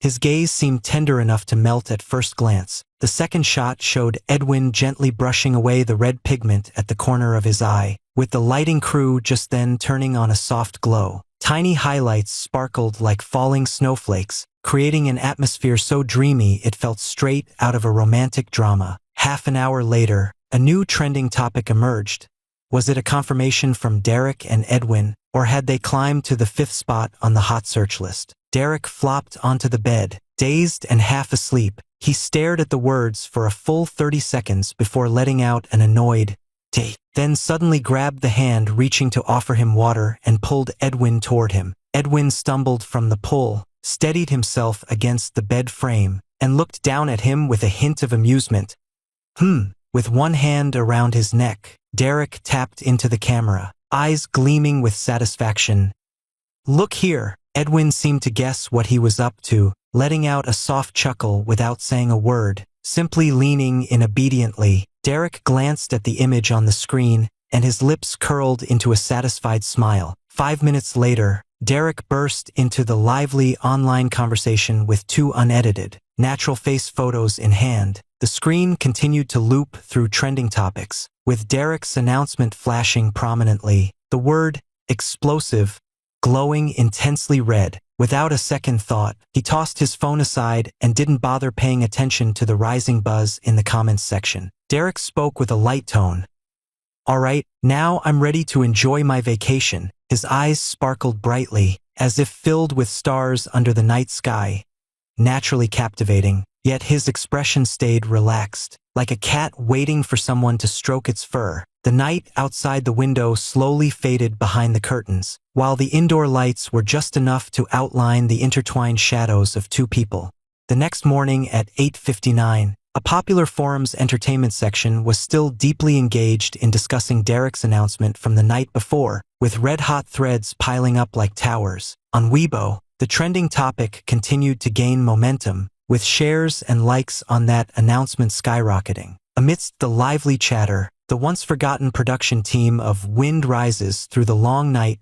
His gaze seemed tender enough to melt at first glance. The second shot showed Edwin gently brushing away the red pigment at the corner of his eye, with the lighting crew just then turning on a soft glow. Tiny highlights sparkled like falling snowflakes, creating an atmosphere so dreamy it felt straight out of a romantic drama. Half an hour later, a new trending topic emerged. Was it a confirmation from Derek and Edwin, or had they climbed to the 5th spot on the hot search list? Derek flopped onto the bed, dazed and half asleep. He stared at the words for a full 30 seconds before letting out an annoyed "Day," then suddenly grabbed the hand reaching to offer him water and pulled Edwin toward him. Edwin stumbled from the pull, steadied himself against the bed frame, and looked down at him with a hint of amusement. With one hand around his neck, Derek tapped into the camera, eyes gleaming with satisfaction. Look here. Edwin seemed to guess what he was up to, letting out a soft chuckle without saying a word, simply leaning in obediently. Derek glanced at the image on the screen, and his lips curled into a satisfied smile. 5 minutes later, Derek burst into the lively online conversation with 2 unedited, natural face photos in hand. The screen continued to loop through trending topics, with Derek's announcement flashing prominently, the word explosive glowing intensely red. Without a second thought, he tossed his phone aside and didn't bother paying attention to the rising buzz in the comments section. Derek spoke with a light tone. All right, now I'm ready to enjoy my vacation. His eyes sparkled brightly, as if filled with stars under the night sky. Naturally captivating, yet his expression stayed relaxed, like a cat waiting for someone to stroke its fur. The night outside the window slowly faded behind the curtains, while the indoor lights were just enough to outline the intertwined shadows of 2 people. The next morning at 8:59, a popular forum's entertainment section was still deeply engaged in discussing Derek's announcement from the night before, with red-hot threads piling up like towers. On Weibo, the trending topic continued to gain momentum, with shares and likes on that announcement skyrocketing. Amidst the lively chatter, the once-forgotten production team of Wind Rises Through the Long Night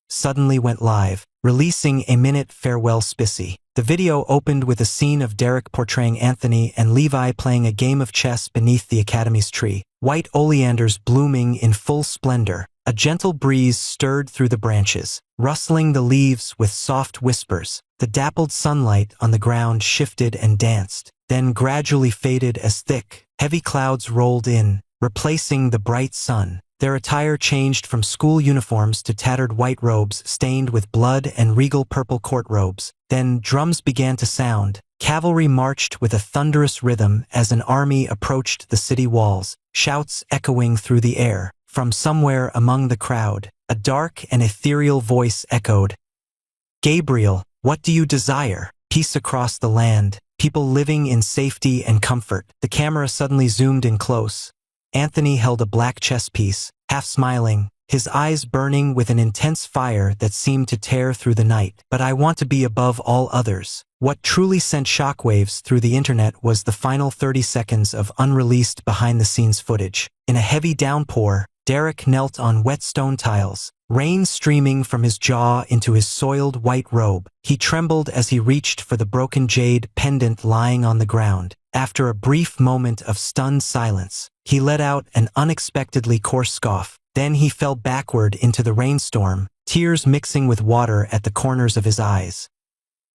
suddenly went live, releasing a minute farewell spissy. The video opened with a scene of Derek portraying Anthony and Levi playing a game of chess beneath the Academy's tree, white oleanders blooming in full splendor. A gentle breeze stirred through the branches, rustling the leaves with soft whispers. The dappled sunlight on the ground shifted and danced, then gradually faded as thick, heavy clouds rolled in, replacing the bright sun. Their attire changed from school uniforms to tattered white robes stained with blood and regal purple court robes. Then drums began to sound. Cavalry marched with a thunderous rhythm as an army approached the city walls, shouts echoing through the air. From somewhere among the crowd, a dark and ethereal voice echoed, "Gabriel, what do you desire? Peace across the land, people living in safety and comfort." The camera suddenly zoomed in close. Anthony held a black chess piece, half smiling, his eyes burning with an intense fire that seemed to tear through the night. "But I want to be above all others." What truly sent shockwaves through the internet was the final 30 seconds of unreleased behind-the-scenes footage. In a heavy downpour, Derek knelt on wet stone tiles, rain streaming from his jaw into his soiled white robe. He trembled as he reached for the broken jade pendant lying on the ground. After a brief moment of stunned silence, he let out an unexpectedly coarse scoff. Then he fell backward into the rainstorm, tears mixing with water at the corners of his eyes.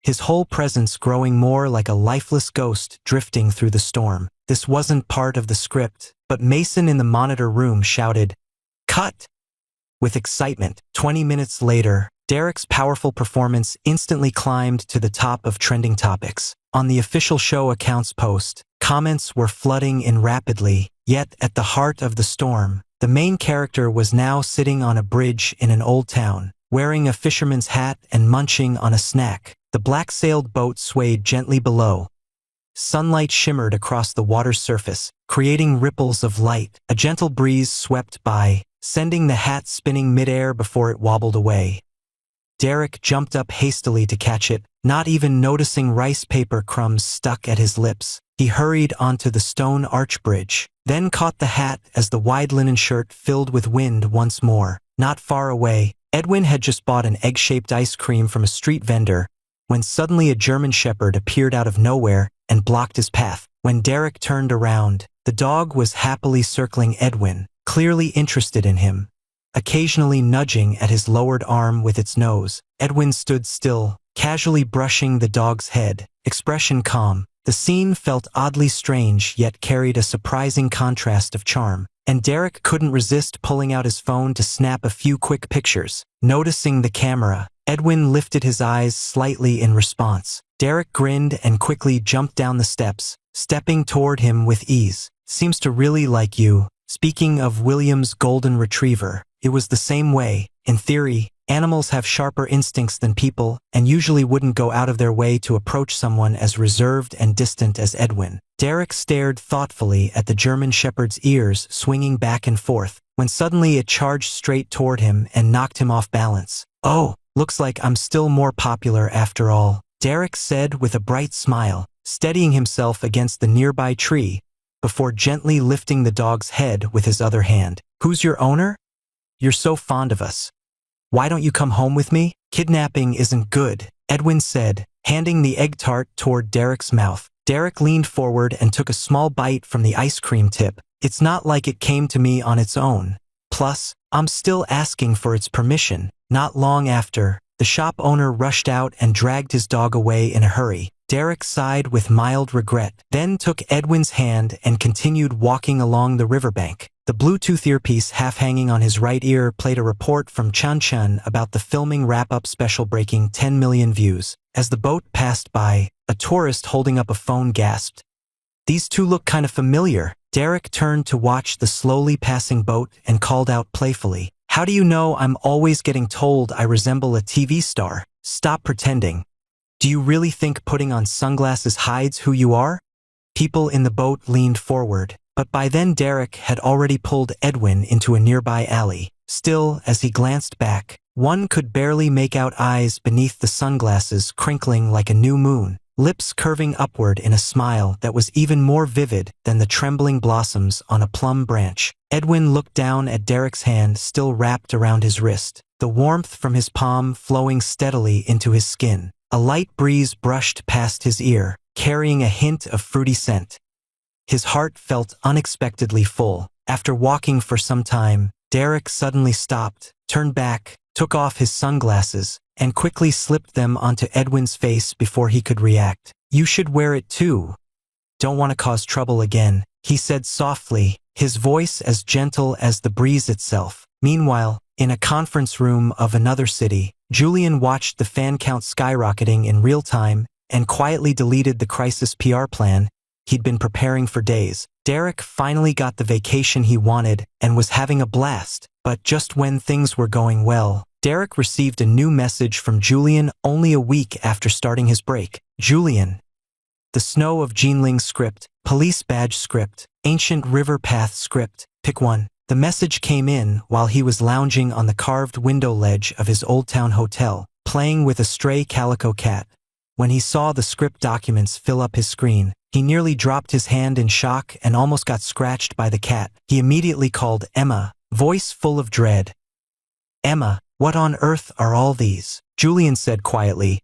His whole presence growing more like a lifeless ghost drifting through the storm. This wasn't part of the script, but Mason in the monitor room shouted, "Cut!" with excitement. 20 minutes later, Derek's powerful performance instantly climbed to the top of trending topics. On the official show account's post, comments were flooding in rapidly, yet at the heart of the storm, the main character was now sitting on a bridge in an old town, wearing a fisherman's hat and munching on a snack. The black-sailed boat swayed gently below. Sunlight shimmered across the water's surface, creating ripples of light. A gentle breeze swept by, sending the hat spinning midair before it wobbled away. Derek jumped up hastily to catch it, not even noticing rice paper crumbs stuck at his lips. He hurried onto the stone arch bridge, then caught the hat as the wide linen shirt filled with wind once more. Not far away, Edwin had just bought an egg-shaped ice cream from a street vendor, when suddenly a German shepherd appeared out of nowhere and blocked his path. When Derek turned around, the dog was happily circling Edwin, clearly interested in him, occasionally nudging at his lowered arm with its nose. Edwin stood still, casually brushing the dog's head, expression calm. The scene felt oddly strange yet carried a surprising contrast of charm, and Derek couldn't resist pulling out his phone to snap a few quick pictures. Noticing the camera, Edwin lifted his eyes slightly in response. Derek grinned and quickly jumped down the steps, stepping toward him with ease. "Seems to really like you." Speaking of William's golden retriever, it was the same way. In theory, animals have sharper instincts than people and usually wouldn't go out of their way to approach someone as reserved and distant as Edwin. Derek stared thoughtfully at the German shepherd's ears swinging back and forth, when suddenly it charged straight toward him and knocked him off balance. "Oh, looks like I'm still more popular after all," Derek said with a bright smile, steadying himself against the nearby tree, before gently lifting the dog's head with his other hand. "Who's your owner? You're so fond of us. Why don't you come home with me?" "Kidnapping isn't good," Edwin said, handing the egg tart toward Derek's mouth. Derek leaned forward and took a small bite from the ice cream tip. "It's not like it came to me on its own. Plus, I'm still asking for its permission." Not long after, the shop owner rushed out and dragged his dog away in a hurry. Derek sighed with mild regret, then took Edwin's hand and continued walking along the riverbank. The Bluetooth earpiece half hanging on his right ear played a report from Changchun about the filming wrap-up special breaking 10 million views. As the boat passed by, a tourist holding up a phone gasped, "These two look kind of familiar." Derek turned to watch the slowly passing boat and called out playfully, "How do you know I'm always getting told I resemble a TV star? Stop pretending. Do you really think putting on sunglasses hides who you are?" People in the boat leaned forward, but by then Derek had already pulled Edwin into a nearby alley. Still, as he glanced back, one could barely make out eyes beneath the sunglasses crinkling like a new moon, lips curving upward in a smile that was even more vivid than the trembling blossoms on a plum branch. Edwin looked down at Derek's hand still wrapped around his wrist, the warmth from his palm flowing steadily into his skin. A light breeze brushed past his ear, carrying a hint of fruity scent. His heart felt unexpectedly full. After walking for some time, Derek suddenly stopped, turned back, took off his sunglasses, and quickly slipped them onto Edwin's face before he could react. "You should wear it too. Don't want to cause trouble again." he said softly, his voice as gentle as the breeze itself. Meanwhile, in a conference room of another city, Julian watched the fan count skyrocketing in real time and quietly deleted the crisis PR plan he'd been preparing for days. Derek finally got the vacation he wanted and was having a blast, but just when things were going well, Derek received a new message from Julian only a week after starting his break. Julian. The Snow of Jinling script, Police Badge script, Ancient River Path script, pick one. The message came in while he was lounging on the carved window ledge of his Old Town hotel, playing with a stray calico cat. When he saw the script documents fill up his screen, he nearly dropped his hand in shock and almost got scratched by the cat. He immediately called Emma, voice full of dread. "Emma, what on earth are all these?" Julian said quietly.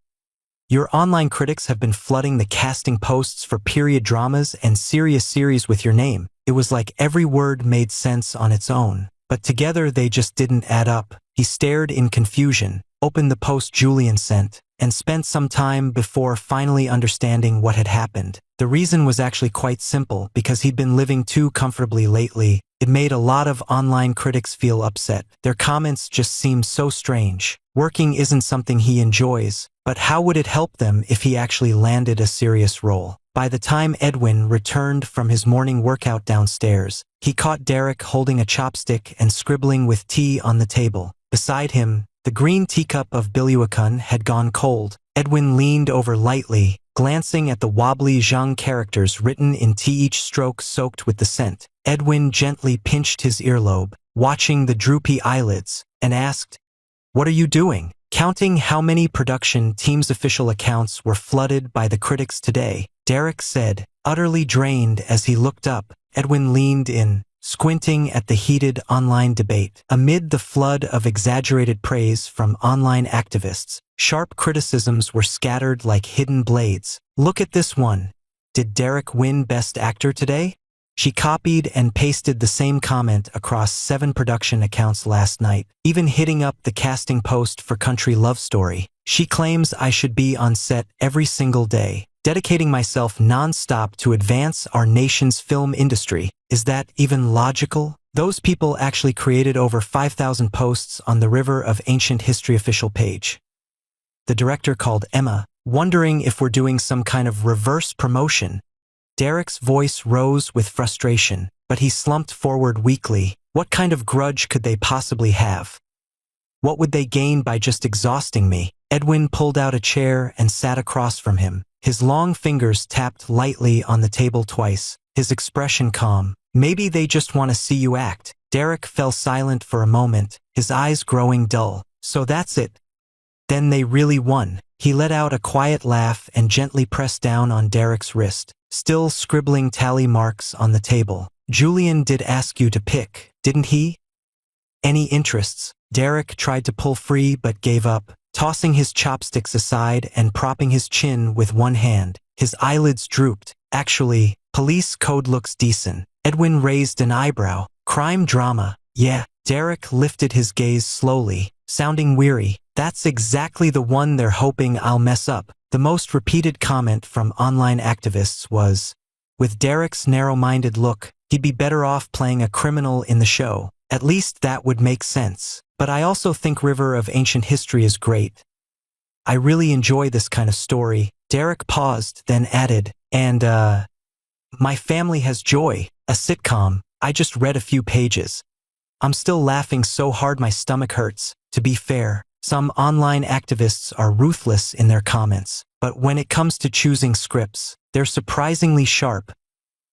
"Your online critics have been flooding the casting posts for period dramas and serious series with your name." It was like every word made sense on its own, but together they just didn't add up. He stared in confusion, opened the post Julian sent, and spent some time before finally understanding what had happened. The reason was actually quite simple, because he'd been living too comfortably lately. It made a lot of online critics feel upset. Their comments just seemed so strange. Working isn't something he enjoys, but how would it help them if he actually landed a serious role? By the time Edwin returned from his morning workout downstairs, he caught Derek holding a chopstick and scribbling with tea on the table. Beside him, the green teacup of Biluakan had gone cold. Edwin leaned over lightly, glancing at the wobbly Zhang characters written in tea, each stroke soaked with the scent. Edwin gently pinched his earlobe, watching the droopy eyelids, and asked, "What are you doing?" Counting how many production team's official accounts were flooded by the critics today, Derek said, utterly drained as he looked up. Edwin leaned in, squinting at the heated online debate. Amid the flood of exaggerated praise from online activists, sharp criticisms were scattered like hidden blades. "Look at this one. Did Derek win Best Actor today?" She copied and pasted the same comment across 7 production accounts last night, even hitting up the casting post for Country Love Story. "She claims I should be on set every single day, dedicating myself non-stop to advance our nation's film industry. Is that even logical?" Those people actually created over 5,000 posts on the River of Ancient History official page. The director called Emma, wondering if we're doing some kind of reverse promotion. Derek's voice rose with frustration, but he slumped forward weakly. What kind of grudge could they possibly have? What would they gain by just exhausting me? Edwin pulled out a chair and sat across from him. His long fingers tapped lightly on the table twice, his expression calm. "Maybe they just want to see you act." Derek fell silent for a moment, his eyes growing dull. "So that's it? Then they really won." He let out a quiet laugh and gently pressed down on Derek's wrist, still scribbling tally marks on the table. "Julian did ask you to pick, didn't he? Any interests?" Derek tried to pull free but gave up, tossing his chopsticks aside and propping his chin with one hand. His eyelids drooped. "Actually, police code looks decent." Edwin raised an eyebrow. "Crime drama, yeah." Derek lifted his gaze slowly, sounding weary. "That's exactly the one they're hoping I'll mess up." The most repeated comment from online activists was, with Derek's narrow-minded look, he'd be better off playing a criminal in the show. At least that would make sense. "But I also think River of Ancient History is great. I really enjoy this kind of story." Derek paused, then added, "And, My Family Has Joy, a sitcom. I just read a few pages. I'm still laughing so hard my stomach hurts." To be fair, some online activists are ruthless in their comments, but when it comes to choosing scripts, they're surprisingly sharp,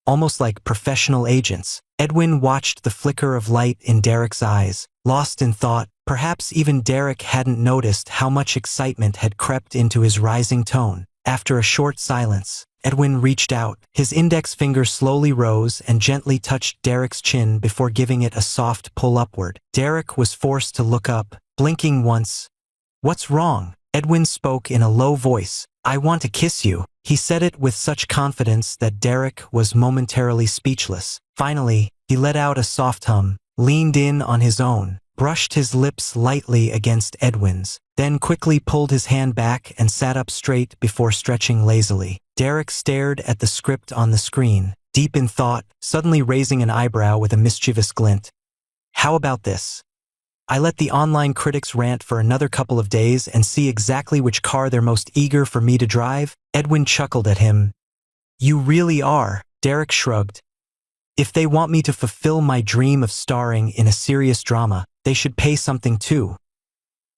almost like professional agents. Edwin watched the flicker of light in Derek's eyes, lost in thought. Perhaps even Derek hadn't noticed how much excitement had crept into his rising tone. After a short silence, Edwin reached out. His index finger slowly rose and gently touched Derek's chin before giving it a soft pull upward. Derek was forced to look up, blinking once. "What's wrong?" Edwin spoke in a low voice. "I want to kiss you." He said it with such confidence that Derek was momentarily speechless. Finally, he let out a soft hum, leaned in on his own, brushed his lips lightly against Edwin's, then quickly pulled his hand back and sat up straight before stretching lazily. Derek stared at the script on the screen, deep in thought, suddenly raising an eyebrow with a mischievous glint. How about this? I let the online critics rant for another couple of days and see exactly which car they're most eager for me to drive? Edwin chuckled at him. You really are, Derek shrugged. If they want me to fulfill my dream of starring in a serious drama, they should pay something too.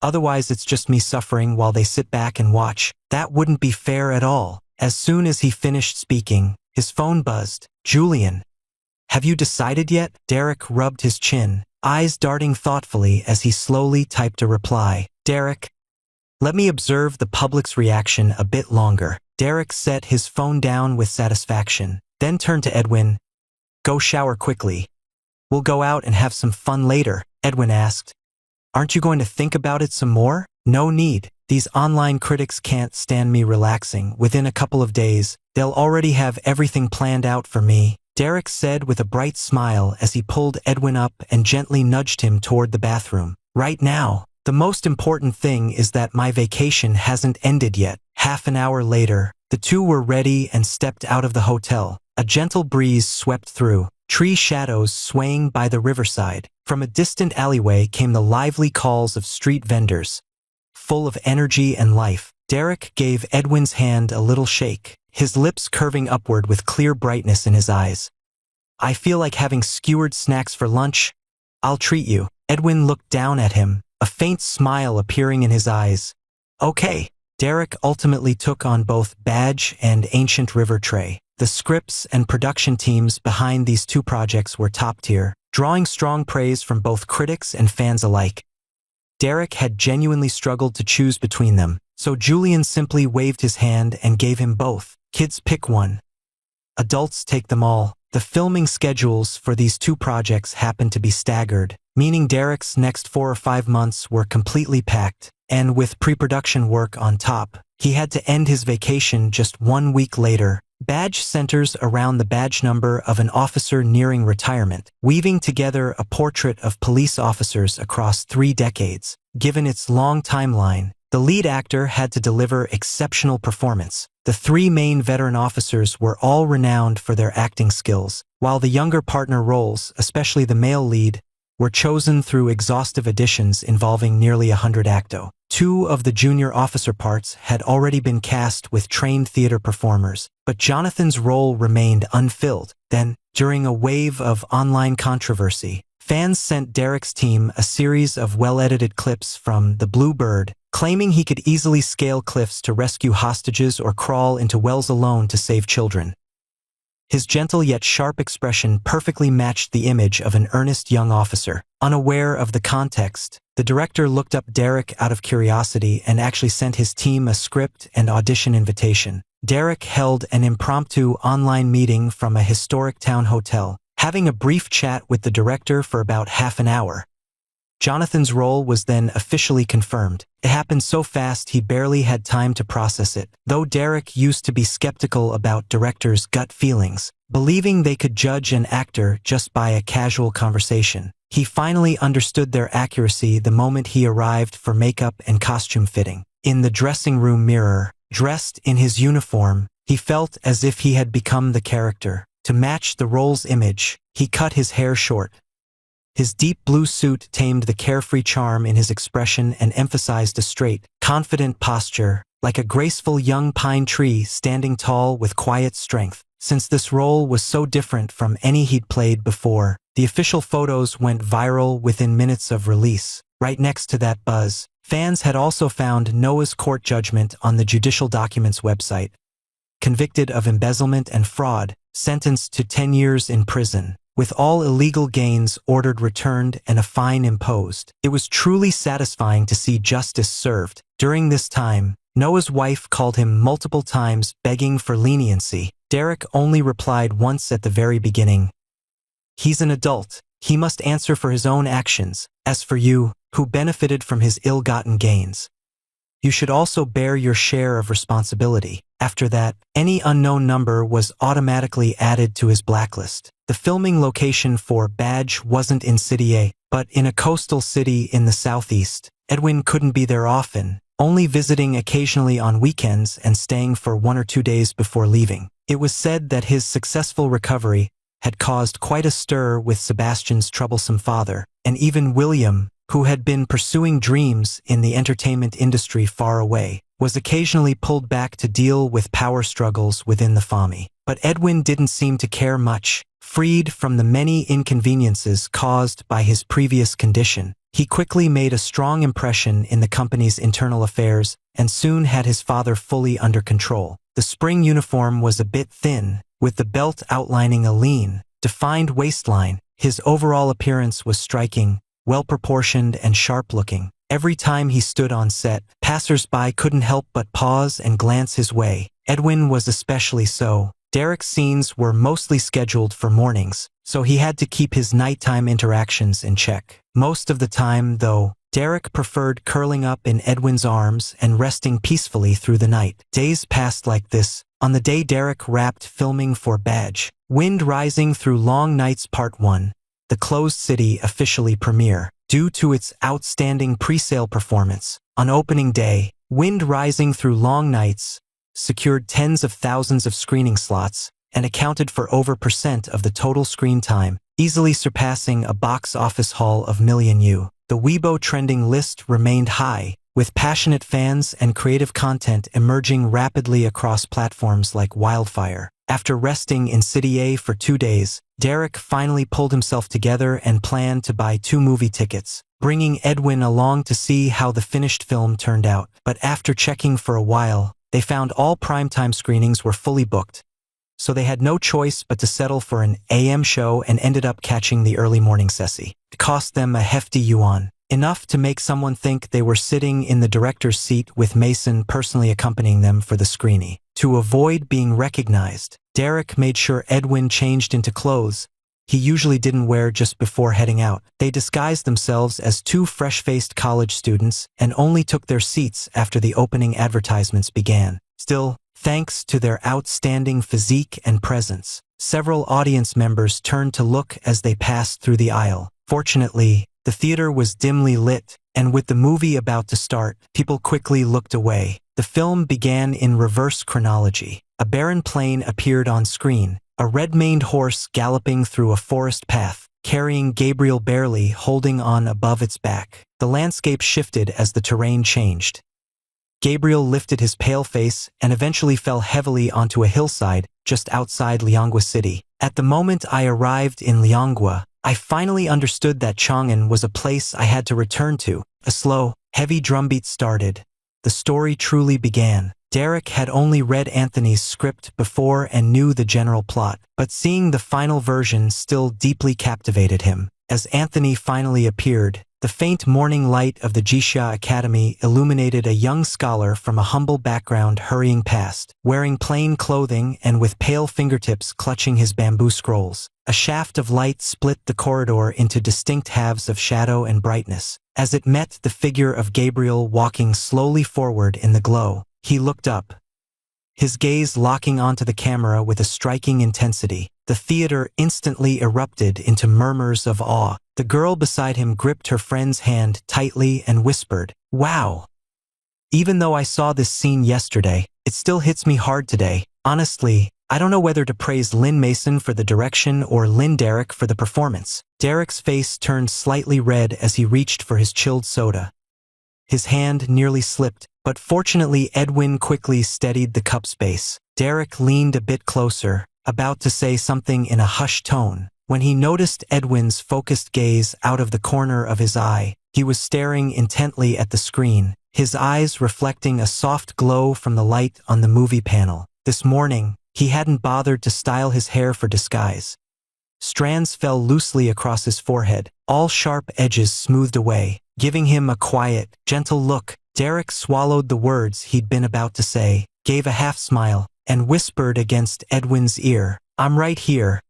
Otherwise it's just me suffering while they sit back and watch. That wouldn't be fair at all. As soon as he finished speaking, his phone buzzed. Julian. Have you decided yet? Derek rubbed his chin, eyes darting thoughtfully as he slowly typed a reply. Derek. Let me observe the public's reaction a bit longer. Derek set his phone down with satisfaction, then turned to Edwin. Go shower quickly. We'll go out and have some fun later, Edwin asked. Aren't you going to think about it some more? No need. These online critics can't stand me relaxing. Within a couple of days, they'll already have everything planned out for me, Derek said with a bright smile as he pulled Edwin up and gently nudged him toward the bathroom. Right now, the most important thing is that my vacation hasn't ended yet. Half an hour later, the two were ready and stepped out of the hotel. A gentle breeze swept through, tree shadows swaying by the riverside. From a distant alleyway came the lively calls of street vendors, full of energy and life. Derek gave Edwin's hand a little shake, his lips curving upward with clear brightness in his eyes. I feel like having skewered snacks for lunch. I'll treat you. Edwin looked down at him, a faint smile appearing in his eyes. Okay. Derek ultimately took on both Badge and Ancient River Tray. The scripts and production teams behind these two projects were top tier, drawing strong praise from both critics and fans alike. Derek had genuinely struggled to choose between them, so Julian simply waved his hand and gave him both. Kids pick one. Adults take them all. The filming schedules for these two projects happened to be staggered, meaning Derek's next 4 or 5 months were completely packed, and with pre-production work on top, he had to end his vacation just 1 week later. Badge centers around the badge number of an officer nearing retirement, weaving together a portrait of police officers across 3 decades. Given its long timeline, the lead actor had to deliver exceptional performance. The 3 main veteran officers were all renowned for their acting skills, while the younger partner roles, especially the male lead, were chosen through exhaustive auditions involving nearly 100 actors. 2 of the junior officer parts had already been cast with trained theater performers, but Jonathan's role remained unfilled. Then, during a wave of online controversy, fans sent Derek's team a series of well-edited clips from The Blue Bird, claiming he could easily scale cliffs to rescue hostages or crawl into wells alone to save children. His gentle yet sharp expression perfectly matched the image of an earnest young officer. Unaware of the context, the director looked up Derek out of curiosity and actually sent his team a script and audition invitation. Derek held an impromptu online meeting from a historic town hotel, having a brief chat with the director for about half an hour. Jonathan's role was then officially confirmed. It happened so fast he barely had time to process it. Though Derek used to be skeptical about directors' gut feelings, believing they could judge an actor just by a casual conversation, he finally understood their accuracy the moment he arrived for makeup and costume fitting. In the dressing room mirror, dressed in his uniform, he felt as if he had become the character. To match the role's image, he cut his hair short. His deep blue suit tamed the carefree charm in his expression and emphasized a straight, confident posture, like a graceful young pine tree standing tall with quiet strength. Since this role was so different from any he'd played before, the official photos went viral within minutes of release. Right next to that buzz, fans had also found Noah's court judgment on the judicial documents website. Convicted of embezzlement and fraud, sentenced to 10 years in prison, with all illegal gains ordered returned and a fine imposed. It was truly satisfying to see justice served. During this time, Noah's wife called him multiple times begging for leniency. Derek only replied once at the very beginning. He's an adult. He must answer for his own actions. As for you, who benefited from his ill-gotten gains, you should also bear your share of responsibility. After that, any unknown number was automatically added to his blacklist. The filming location for Badge wasn't in City A, but in a coastal city in the southeast. Edwin couldn't be there often, only visiting occasionally on weekends and staying for 1 or 2 days before leaving. It was said that his successful recovery had caused quite a stir with Sebastian's troublesome father, and even William, who had been pursuing dreams in the entertainment industry far away, was occasionally pulled back to deal with power struggles within the family. But Edwin didn't seem to care much. Freed from the many inconveniences caused by his previous condition, he quickly made a strong impression in the company's internal affairs and soon had his father fully under control. The spring uniform was a bit thin, with the belt outlining a lean, defined waistline. His overall appearance was striking, well-proportioned and sharp-looking. Every time he stood on set, passers-by couldn't help but pause and glance his way. Edwin was especially so. Derek's scenes were mostly scheduled for mornings, so he had to keep his nighttime interactions in check. Most of the time, though, Derek preferred curling up in Edwin's arms and resting peacefully through the night. Days passed like this. On the day Derek wrapped filming for Badge, Wind Rising Through Long Nights Part 1, the Closed City officially premiere. Due to its outstanding pre-sale performance, on opening day, Wind Rising Through Long Nights secured tens of thousands of screening slots and accounted for over % of the total screen time, easily surpassing a box office haul of million U. The Weibo trending list remained high, with passionate fans and creative content emerging rapidly across platforms like wildfire. After resting in City A for 2 days, Derek finally pulled himself together and planned to buy 2 movie tickets, bringing Edwin along to see how the finished film turned out. But after checking for a while, they found all primetime screenings were fully booked, so they had no choice but to settle for an AM show and ended up catching the early morning sessie. It cost them a hefty yuan, enough to make someone think they were sitting in the director's seat with Mason personally accompanying them for the screening. To avoid being recognized, Derek made sure Edwin changed into clothes he usually didn't wear just before heading out. They disguised themselves as 2 fresh-faced college students and only took their seats after the opening advertisements began. Still, thanks to their outstanding physique and presence, several audience members turned to look as they passed through the aisle. Fortunately, the theater was dimly lit, and with the movie about to start, people quickly looked away. The film began in reverse chronology. A barren plain appeared on screen, a red-maned horse galloping through a forest path, carrying Gabriel barely holding on above its back. The landscape shifted as the terrain changed. Gabriel lifted his pale face and eventually fell heavily onto a hillside just outside Liangua City. At the moment I arrived in Liangua, I finally understood that Chang'an was a place I had to return to. A slow, heavy drumbeat started. The story truly began. Derek had only read Anthony's script before and knew the general plot, but seeing the final version still deeply captivated him. As Anthony finally appeared, the faint morning light of the Jixia Academy illuminated a young scholar from a humble background hurrying past, wearing plain clothing and with pale fingertips clutching his bamboo scrolls. A shaft of light split the corridor into distinct halves of shadow and brightness. As it met the figure of Gabriel walking slowly forward in the glow, he looked up, his gaze locking onto the camera with a striking intensity. The theater instantly erupted into murmurs of awe. The girl beside him gripped her friend's hand tightly and whispered, "Wow! Even though I saw this scene yesterday, it still hits me hard today. Honestly, I don't know whether to praise Lynn Mason for the direction or Lynn Derek for the performance." Derek's face turned slightly red as he reached for his chilled soda. His hand nearly slipped, but fortunately Edwin quickly steadied the cup's base. Derek leaned a bit closer, about to say something in a hushed tone, when he noticed Edwin's focused gaze out of the corner of his eye. He was staring intently at the screen, his eyes reflecting a soft glow from the light on the movie panel. This morning, he hadn't bothered to style his hair for disguise. Strands fell loosely across his forehead, all sharp edges smoothed away, giving him a quiet, gentle look. Derek swallowed the words he'd been about to say, gave a half smile, and whispered against Edwin's ear, "I'm right here.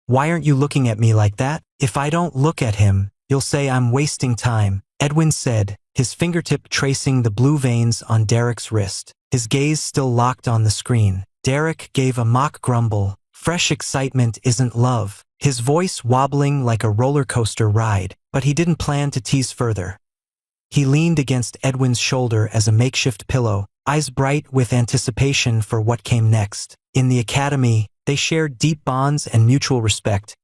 Why aren't you looking at me like that?" "If I don't look at him, you'll say I'm wasting time," Edwin said, his fingertip tracing the blue veins on Derek's wrist, his gaze still locked on the screen. Derek gave a mock grumble. Fresh excitement isn't love, his voice wobbling like a roller coaster ride, but he didn't plan to tease further. He leaned against Edwin's shoulder as a makeshift pillow, eyes bright with anticipation for what came next. In the academy, they shared deep bonds and mutual respect.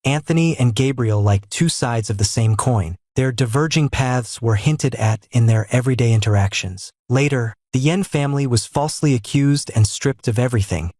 Anthony and Gabriel like two sides of the same coin. Their diverging paths were hinted at in their everyday interactions. Later, the Yen family was falsely accused and stripped of everything.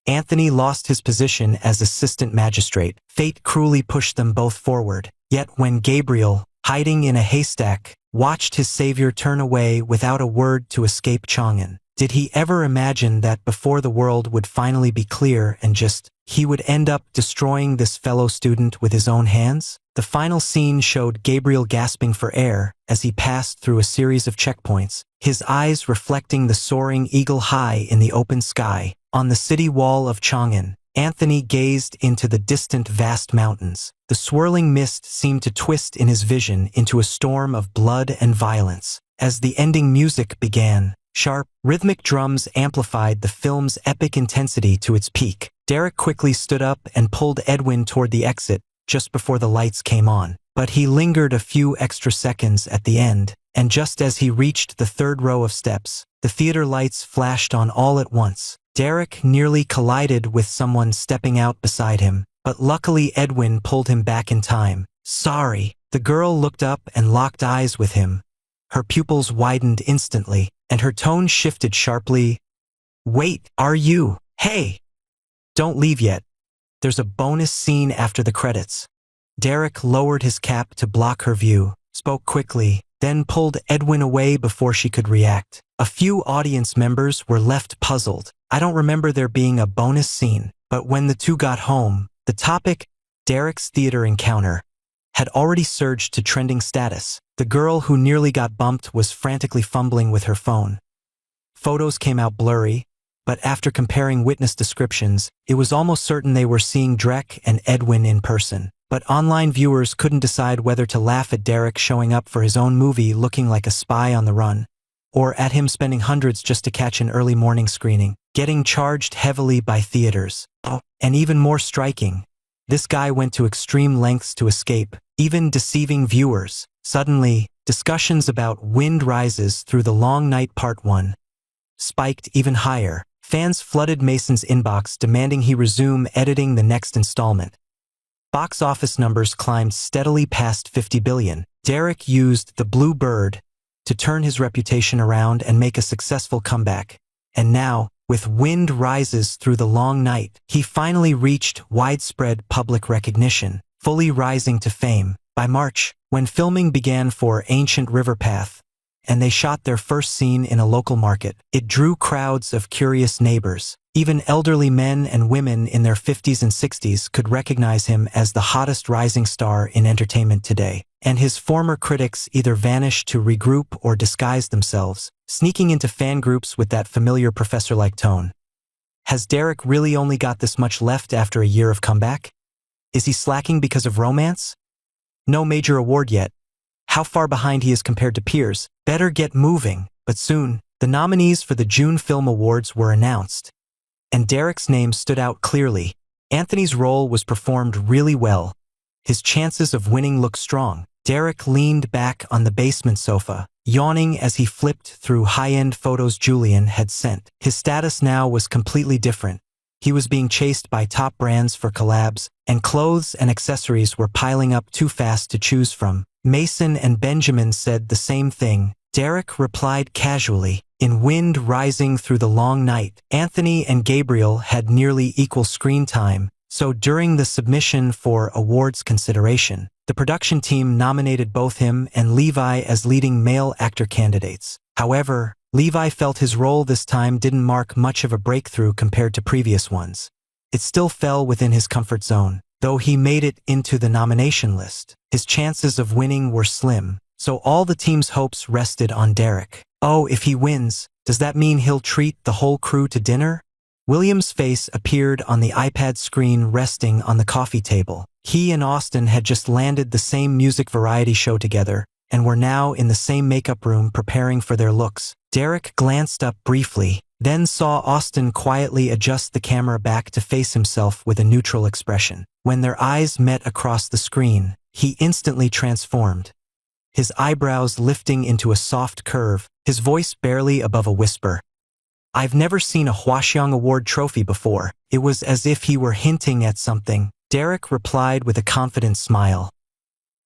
Anthony lost his position as assistant magistrate. Fate cruelly pushed them both forward. Yet when Gabriel, hiding in a haystack, watched his savior turn away without a word to escape Chang'an, did he ever imagine that before the world would finally be clear and just, he would end up destroying this fellow student with his own hands? The final scene showed Gabriel gasping for air as he passed through a series of checkpoints, his eyes reflecting the soaring eagle high in the open sky. On the city wall of Chang'an, Anthony gazed into the distant vast mountains. The swirling mist seemed to twist in his vision into a storm of blood and violence. As the ending music began, sharp, rhythmic drums amplified the film's epic intensity to its peak. Derek quickly stood up and pulled Edwin toward the exit just before the lights came on. But he lingered a few extra seconds at the end, and just as he reached the third row of steps, the theater lights flashed on all at once. Derek nearly collided with someone stepping out beside him, but luckily Edwin pulled him back in time. Sorry. The girl looked up and locked eyes with him. Her pupils widened instantly, and her tone shifted sharply. Wait, are you? Hey! Don't leave yet. There's a bonus scene after the credits. Derek lowered his cap to block her view, spoke quickly, then pulled Edwin away before she could react. A few audience members were left puzzled. I don't remember there being a bonus scene, but when the two got home, the topic, Derek's theater encounter, had already surged to trending status. The girl who nearly got bumped was frantically fumbling with her phone. Photos came out blurry, but after comparing witness descriptions, it was almost certain they were seeing Drek and Edwin in person. But online viewers couldn't decide whether to laugh at Derek showing up for his own movie looking like a spy on the run, or at him spending hundreds just to catch an early morning screening, getting charged heavily by theaters. Oh, and even more striking, this guy went to extreme lengths to escape, even deceiving viewers. Suddenly, discussions about Wind Rises Through the Long Night Part 1 spiked even higher. Fans flooded Mason's inbox demanding he resume editing the next installment. Box office numbers climbed steadily past 50 billion. Derek used The Blue Bird to turn his reputation around and make a successful comeback. And now, with Wind Rises Through the Long Night, he finally reached widespread public recognition, fully rising to fame. By March, when filming began for Ancient River Path, and they shot their first scene in a local market, it drew crowds of curious neighbors. Even elderly men and women in their 50s and 60s could recognize him as the hottest rising star in entertainment today. And his former critics either vanished to regroup or disguise themselves, sneaking into fan groups with that familiar professor-like tone. Has Derek really only got this much left after a year of comeback? Is he slacking because of romance? No major award yet. How far behind he is compared to peers. Better get moving. But soon, the nominees for the June Film Awards were announced. And Derek's name stood out clearly. Anthony's role was performed really well. His chances of winning looked strong. Derek leaned back on the basement sofa, yawning as he flipped through high-end photos Julian had sent. His status now was completely different. He was being chased by top brands for collabs, and clothes and accessories were piling up too fast to choose from. Mason and Benjamin said the same thing. Derek replied casually. In Wind Rising Through the Long Night, Anthony and Gabriel had nearly equal screen time, so during the submission for awards consideration, the production team nominated both him and Levi as leading male actor candidates. However, Levi felt his role this time didn't mark much of a breakthrough compared to previous ones. It still fell within his comfort zone. Though he made it into the nomination list, his chances of winning were slim, so all the team's hopes rested on Derek. Oh, if he wins, does that mean he'll treat the whole crew to dinner? William's face appeared on the iPad screen resting on the coffee table. He and Austin had just landed the same music variety show together, and were now in the same makeup room preparing for their looks. Derek glanced up briefly, then saw Austin quietly adjust the camera back to face himself with a neutral expression. When their eyes met across the screen, he instantly transformed. his eyebrows lifting into a soft curve, his voice barely above a whisper. I've never seen a Hwaseong Award trophy before. It was as if he were hinting at something. Derek replied with a confident smile.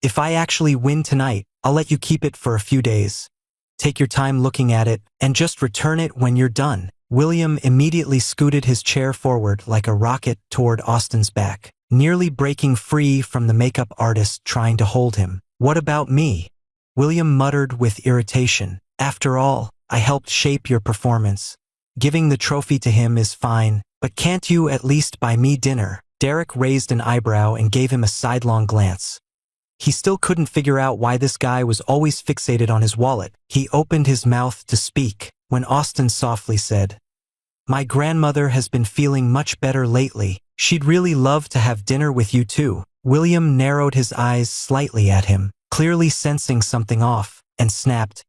If I actually win tonight, I'll let you keep it for a few days. Take your time looking at it, and just return it when you're done. William immediately scooted his chair forward like a rocket toward Austin's back, nearly breaking free from the makeup artist trying to hold him. What about me? William muttered with irritation. After all, I helped shape your performance. Giving the trophy to him is fine, but can't you at least buy me dinner? Derek raised an eyebrow and gave him a sidelong glance. He still couldn't figure out why this guy was always fixated on his wallet. He opened his mouth to speak when Austin softly said, My grandmother has been feeling much better lately. She'd really love to have dinner with you too. William narrowed his eyes slightly at him, clearly sensing something off, and snapped,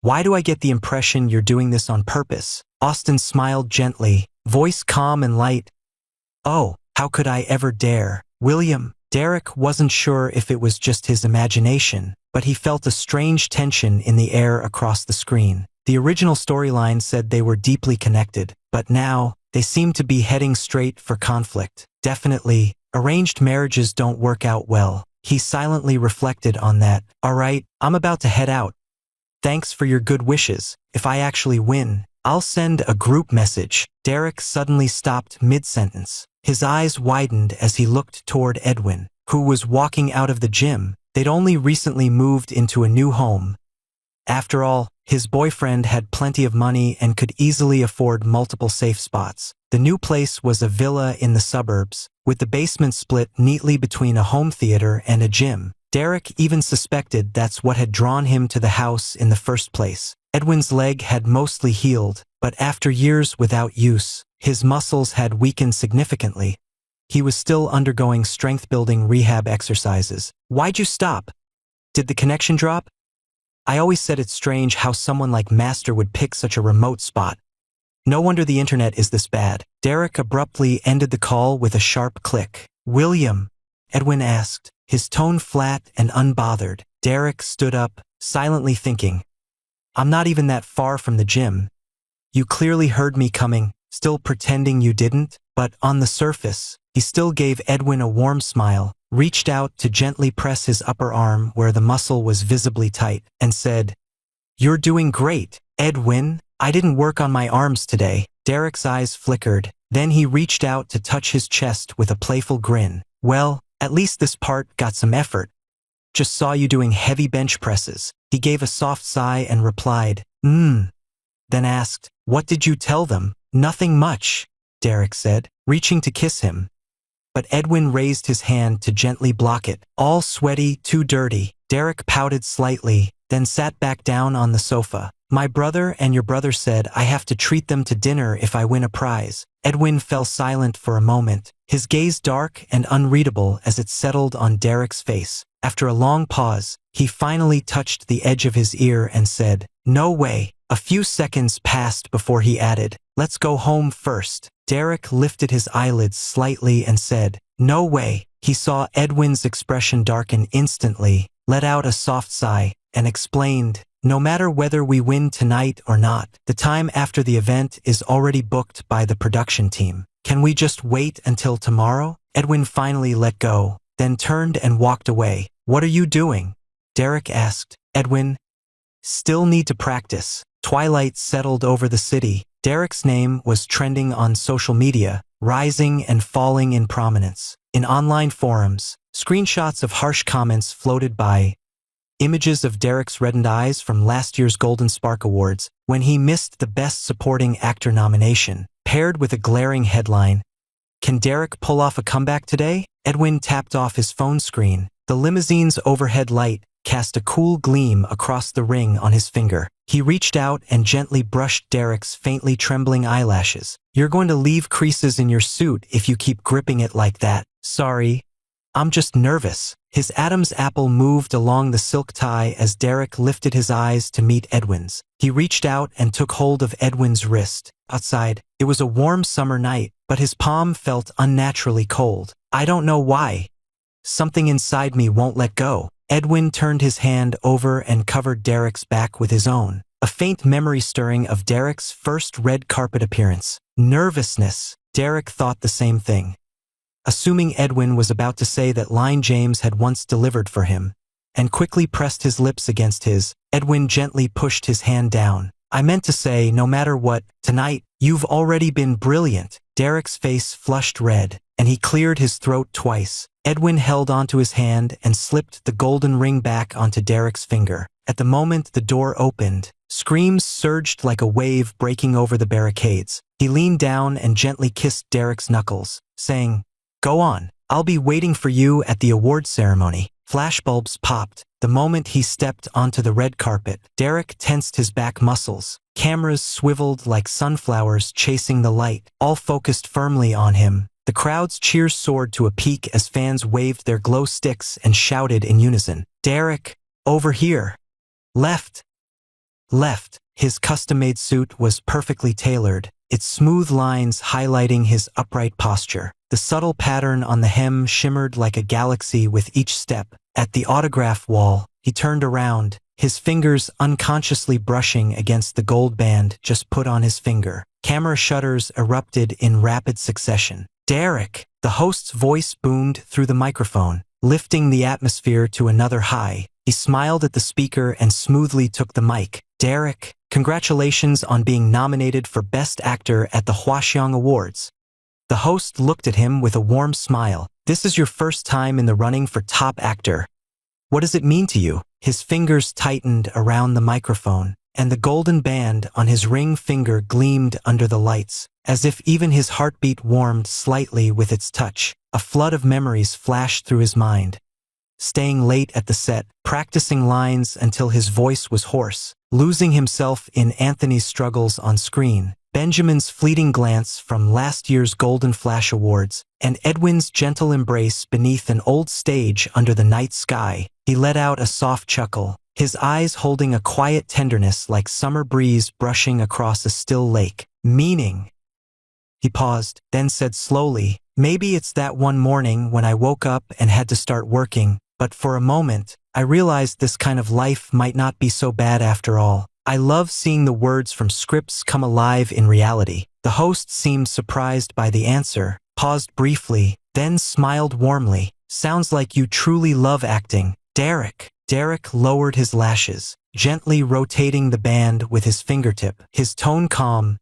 Why do I get the impression you're doing this on purpose? Austin smiled gently, voice calm and light. Oh, how could I ever dare? William. Derek wasn't sure if it was just his imagination, but he felt a strange tension in the air across the screen. The original storyline said they were deeply connected, but now, they seem to be heading straight for conflict. Definitely, arranged marriages don't work out well. He silently reflected on that. All right, I'm about to head out. Thanks for your good wishes. If I actually win, I'll send a group message. Derek suddenly stopped mid-sentence. His eyes widened as he looked toward Edwin, who was walking out of the gym. They'd only recently moved into a new home. After all, his boyfriend had plenty of money and could easily afford multiple safe spots. The new place was a villa in the suburbs, with the basement split neatly between a home theater and a gym. Derek even suspected that's what had drawn him to the house in the first place. Edwin's leg had mostly healed, but after years without use, his muscles had weakened significantly. He was still undergoing strength-building rehab exercises. Why'd you stop? Did the connection drop? I always said it's strange how someone like Master would pick such a remote spot. No wonder the internet is this bad. Derek abruptly ended the call with a sharp click. William? Edwin asked, his tone flat and unbothered. Derek stood up, silently thinking. I'm not even that far from the gym. You clearly heard me coming, still pretending you didn't, but on the surface, he still gave Edwin a warm smile, reached out to gently press his upper arm where the muscle was visibly tight, and said, You're doing great, Edwin. I didn't work on my arms today. Derek's eyes flickered. Then he reached out to touch his chest with a playful grin. Well, at least this part got some effort. Just saw you doing heavy bench presses. He gave a soft sigh and replied, Then asked, What did you tell them? Nothing much, Derek said, reaching to kiss him. But Edwin raised his hand to gently block it. All sweaty, too dirty. Derek pouted slightly, then sat back down on the sofa. My brother and your brother said I have to treat them to dinner if I win a prize. Edwin fell silent for a moment, his gaze dark and unreadable as it settled on Derek's face. After a long pause, he finally touched the edge of his ear and said, No way. A few seconds passed before he added, Let's go home first. Derek lifted his eyelids slightly and said, No way. He saw Edwin's expression darken instantly, let out a soft sigh, and explained, No matter whether we win tonight or not, the time after the event is already booked by the production team. Can we just wait until tomorrow? Edwin finally let go, then turned and walked away. What are you doing? Derek asked. Edwin, still need to practice. Twilight settled over the city. Derek's name was trending on social media, rising and falling in prominence. In online forums, screenshots of harsh comments floated by. Images of Derek's reddened eyes from last year's Golden Spark Awards, when he missed the Best Supporting Actor nomination, paired with a glaring headline, Can Derek pull off a comeback today? Edwin tapped off his phone screen. The limousine's overhead light cast a cool gleam across the ring on his finger. He reached out and gently brushed Derek's faintly trembling eyelashes. You're going to leave creases in your suit if you keep gripping it like that. Sorry. I'm just nervous. His Adam's apple moved along the silk tie as Derek lifted his eyes to meet Edwin's. He reached out and took hold of Edwin's wrist. Outside, it was a warm summer night, but his palm felt unnaturally cold. I don't know why. Something inside me won't let go. Edwin turned his hand over and covered Derek's back with his own, a faint memory stirring of Derek's first red carpet appearance. Nervousness. Derek thought the same thing. Assuming Edwin was about to say that line James had once delivered for him, and quickly pressed his lips against his, Edwin gently pushed his hand down. I meant to say, no matter what, tonight, you've already been brilliant. Derek's face flushed red, and he cleared his throat twice. Edwin held onto his hand and slipped the golden ring back onto Derek's finger. At the moment the door opened, screams surged like a wave breaking over the barricades. He leaned down and gently kissed Derek's knuckles, saying, "Go on, I'll be waiting for you at the award ceremony." Flashbulbs popped. The moment he stepped onto the red carpet, Derek tensed his back muscles. Cameras swiveled like sunflowers chasing the light, all focused firmly on him. The crowd's cheers soared to a peak as fans waved their glow sticks and shouted in unison, "Derek, over here! Left! Left!" His custom-made suit was perfectly tailored, its smooth lines highlighting his upright posture. The subtle pattern on the hem shimmered like a galaxy with each step. At the autograph wall, he turned around, his fingers unconsciously brushing against the gold band just put on his finger. Camera shutters erupted in rapid succession. "Derek!" The host's voice boomed through the microphone, lifting the atmosphere to another high. He smiled at the speaker and smoothly took the mic. "Derek, congratulations on being nominated for Best Actor at the Hwaseong Awards." The host looked at him with a warm smile. "This is your first time in the running for Top Actor. What does it mean to you?" His fingers tightened around the microphone, and the golden band on his ring finger gleamed under the lights, as if even his heartbeat warmed slightly with its touch. A flood of memories flashed through his mind. Staying late at the set, practicing lines until his voice was hoarse, losing himself in Anthony's struggles on screen, Benjamin's fleeting glance from last year's Golden Flash Awards, and Edwin's gentle embrace beneath an old stage under the night sky. He let out a soft chuckle, his eyes holding a quiet tenderness like summer breeze brushing across a still lake. "Meaning?" He paused, then said slowly, "Maybe it's that one morning when I woke up and had to start working, but for a moment, I realized this kind of life might not be so bad after all. I love seeing the words from scripts come alive in reality." The host seemed surprised by the answer, paused briefly, then smiled warmly. "Sounds like you truly love acting, Derek." Derek lowered his lashes, gently rotating the band with his fingertip, his tone calm.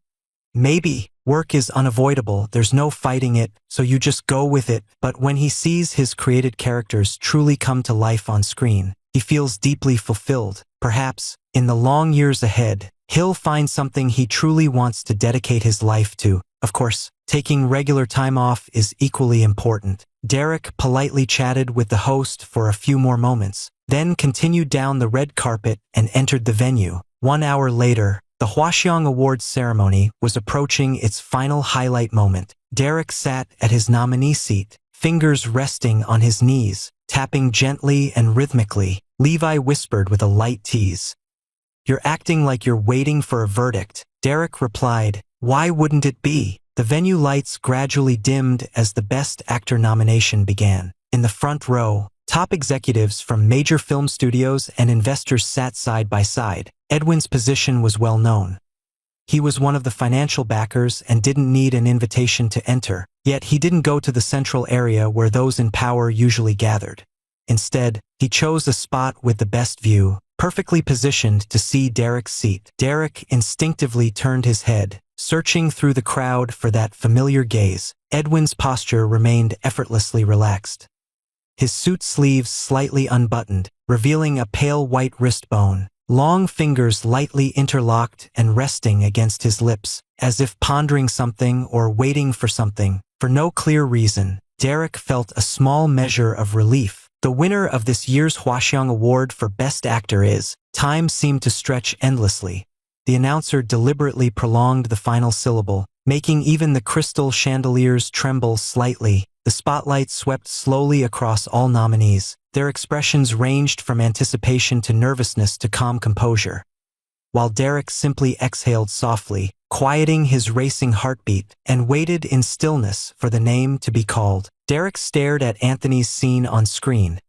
"Maybe. Work is unavoidable, there's no fighting it, so you just go with it." But when he sees his created characters truly come to life on screen, he feels deeply fulfilled. Perhaps, in the long years ahead, he'll find something he truly wants to dedicate his life to. Of course, taking regular time off is equally important. Derek politely chatted with the host for a few more moments, then continued down the red carpet and entered the venue. 1 hour later, the Hwaseong Awards ceremony was approaching its final highlight moment. Derek sat at his nominee seat, fingers resting on his knees, tapping gently and rhythmically. Levi whispered with a light tease, "You're acting like you're waiting for a verdict." Derek replied, "Why wouldn't it be?" The venue lights gradually dimmed as the Best Actor nomination began. In the front row, top executives from major film studios and investors sat side by side. Edwin's position was well known. He was one of the financial backers and didn't need an invitation to enter, yet he didn't go to the central area where those in power usually gathered. Instead, he chose a spot with the best view, perfectly positioned to see Derek's seat. Derek instinctively turned his head, searching through the crowd for that familiar gaze. Edwin's posture remained effortlessly relaxed. His suit sleeves slightly unbuttoned, revealing a pale white wrist bone, long fingers lightly interlocked and resting against his lips, as if pondering something or waiting for something. For no clear reason, Derek felt a small measure of relief. The winner of this year's Hwaseong Award for Best Actor is. Time seemed to stretch endlessly. The announcer deliberately prolonged the final syllable, making even the crystal chandeliers tremble slightly. The spotlight swept slowly across all nominees. Their expressions ranged from anticipation to nervousness to calm composure. While Derek simply exhaled softly, quieting his racing heartbeat, and waited in stillness for the name to be called. Derek stared at Anthony's scene on screen.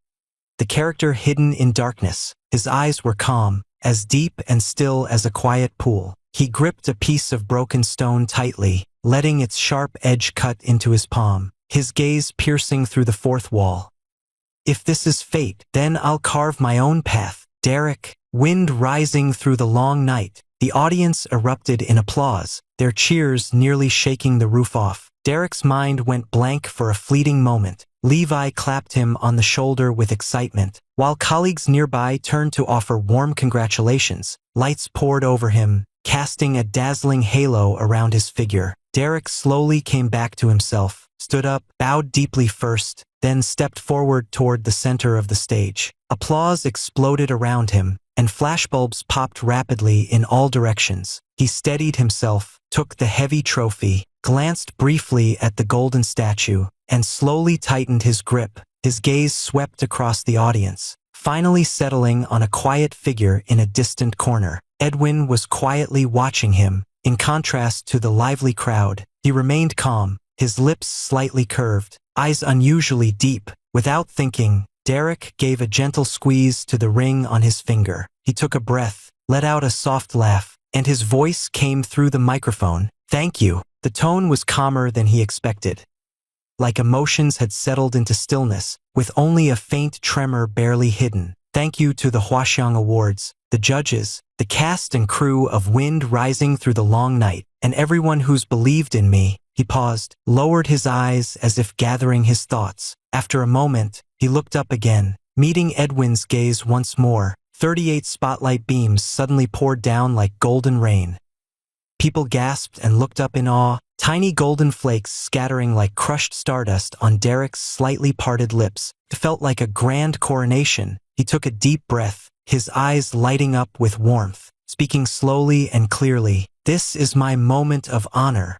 the character hidden in darkness. His eyes were calm, as deep and still as a quiet pool. He gripped a piece of broken stone tightly, letting its sharp edge cut into his palm, his gaze piercing through the fourth wall. If this is fate, then I'll carve my own path. Derek, wind rising through the long night. The audience erupted in applause, their cheers nearly shaking the roof off. Derek's mind went blank for a fleeting moment. Levi clapped him on the shoulder with excitement, while colleagues nearby turned to offer warm congratulations. Lights poured over him, casting a dazzling halo around his figure. Derek slowly came back to himself, stood up, bowed deeply first, then stepped forward toward the center of the stage. Applause exploded around him, and flashbulbs popped rapidly in all directions. He steadied himself, took the heavy trophy, glanced briefly at the golden statue, and slowly tightened his grip. His gaze swept across the audience, finally settling on a quiet figure in a distant corner. Edwin was quietly watching him. In contrast to the lively crowd, he remained calm, his lips slightly curved, eyes unusually deep. Without thinking, Derek gave a gentle squeeze to the ring on his finger. He took a breath, let out a soft laugh, and his voice came through the microphone. "Thank you." The tone was calmer than he expected, like emotions had settled into stillness, with only a faint tremor barely hidden. "Thank you to the Hwaxiang Awards, the judges, the cast and crew of Wind Rising Through the Long Night, and everyone who's believed in me." He paused, lowered his eyes as if gathering his thoughts. After a moment, he looked up again, meeting Edwin's gaze once more. 38 spotlight beams suddenly poured down like golden rain. People gasped and looked up in awe, tiny golden flakes scattering like crushed stardust on Derek's slightly parted lips. It felt like a grand coronation. He took a deep breath, his eyes lighting up with warmth, speaking slowly and clearly. "This is my moment of honor.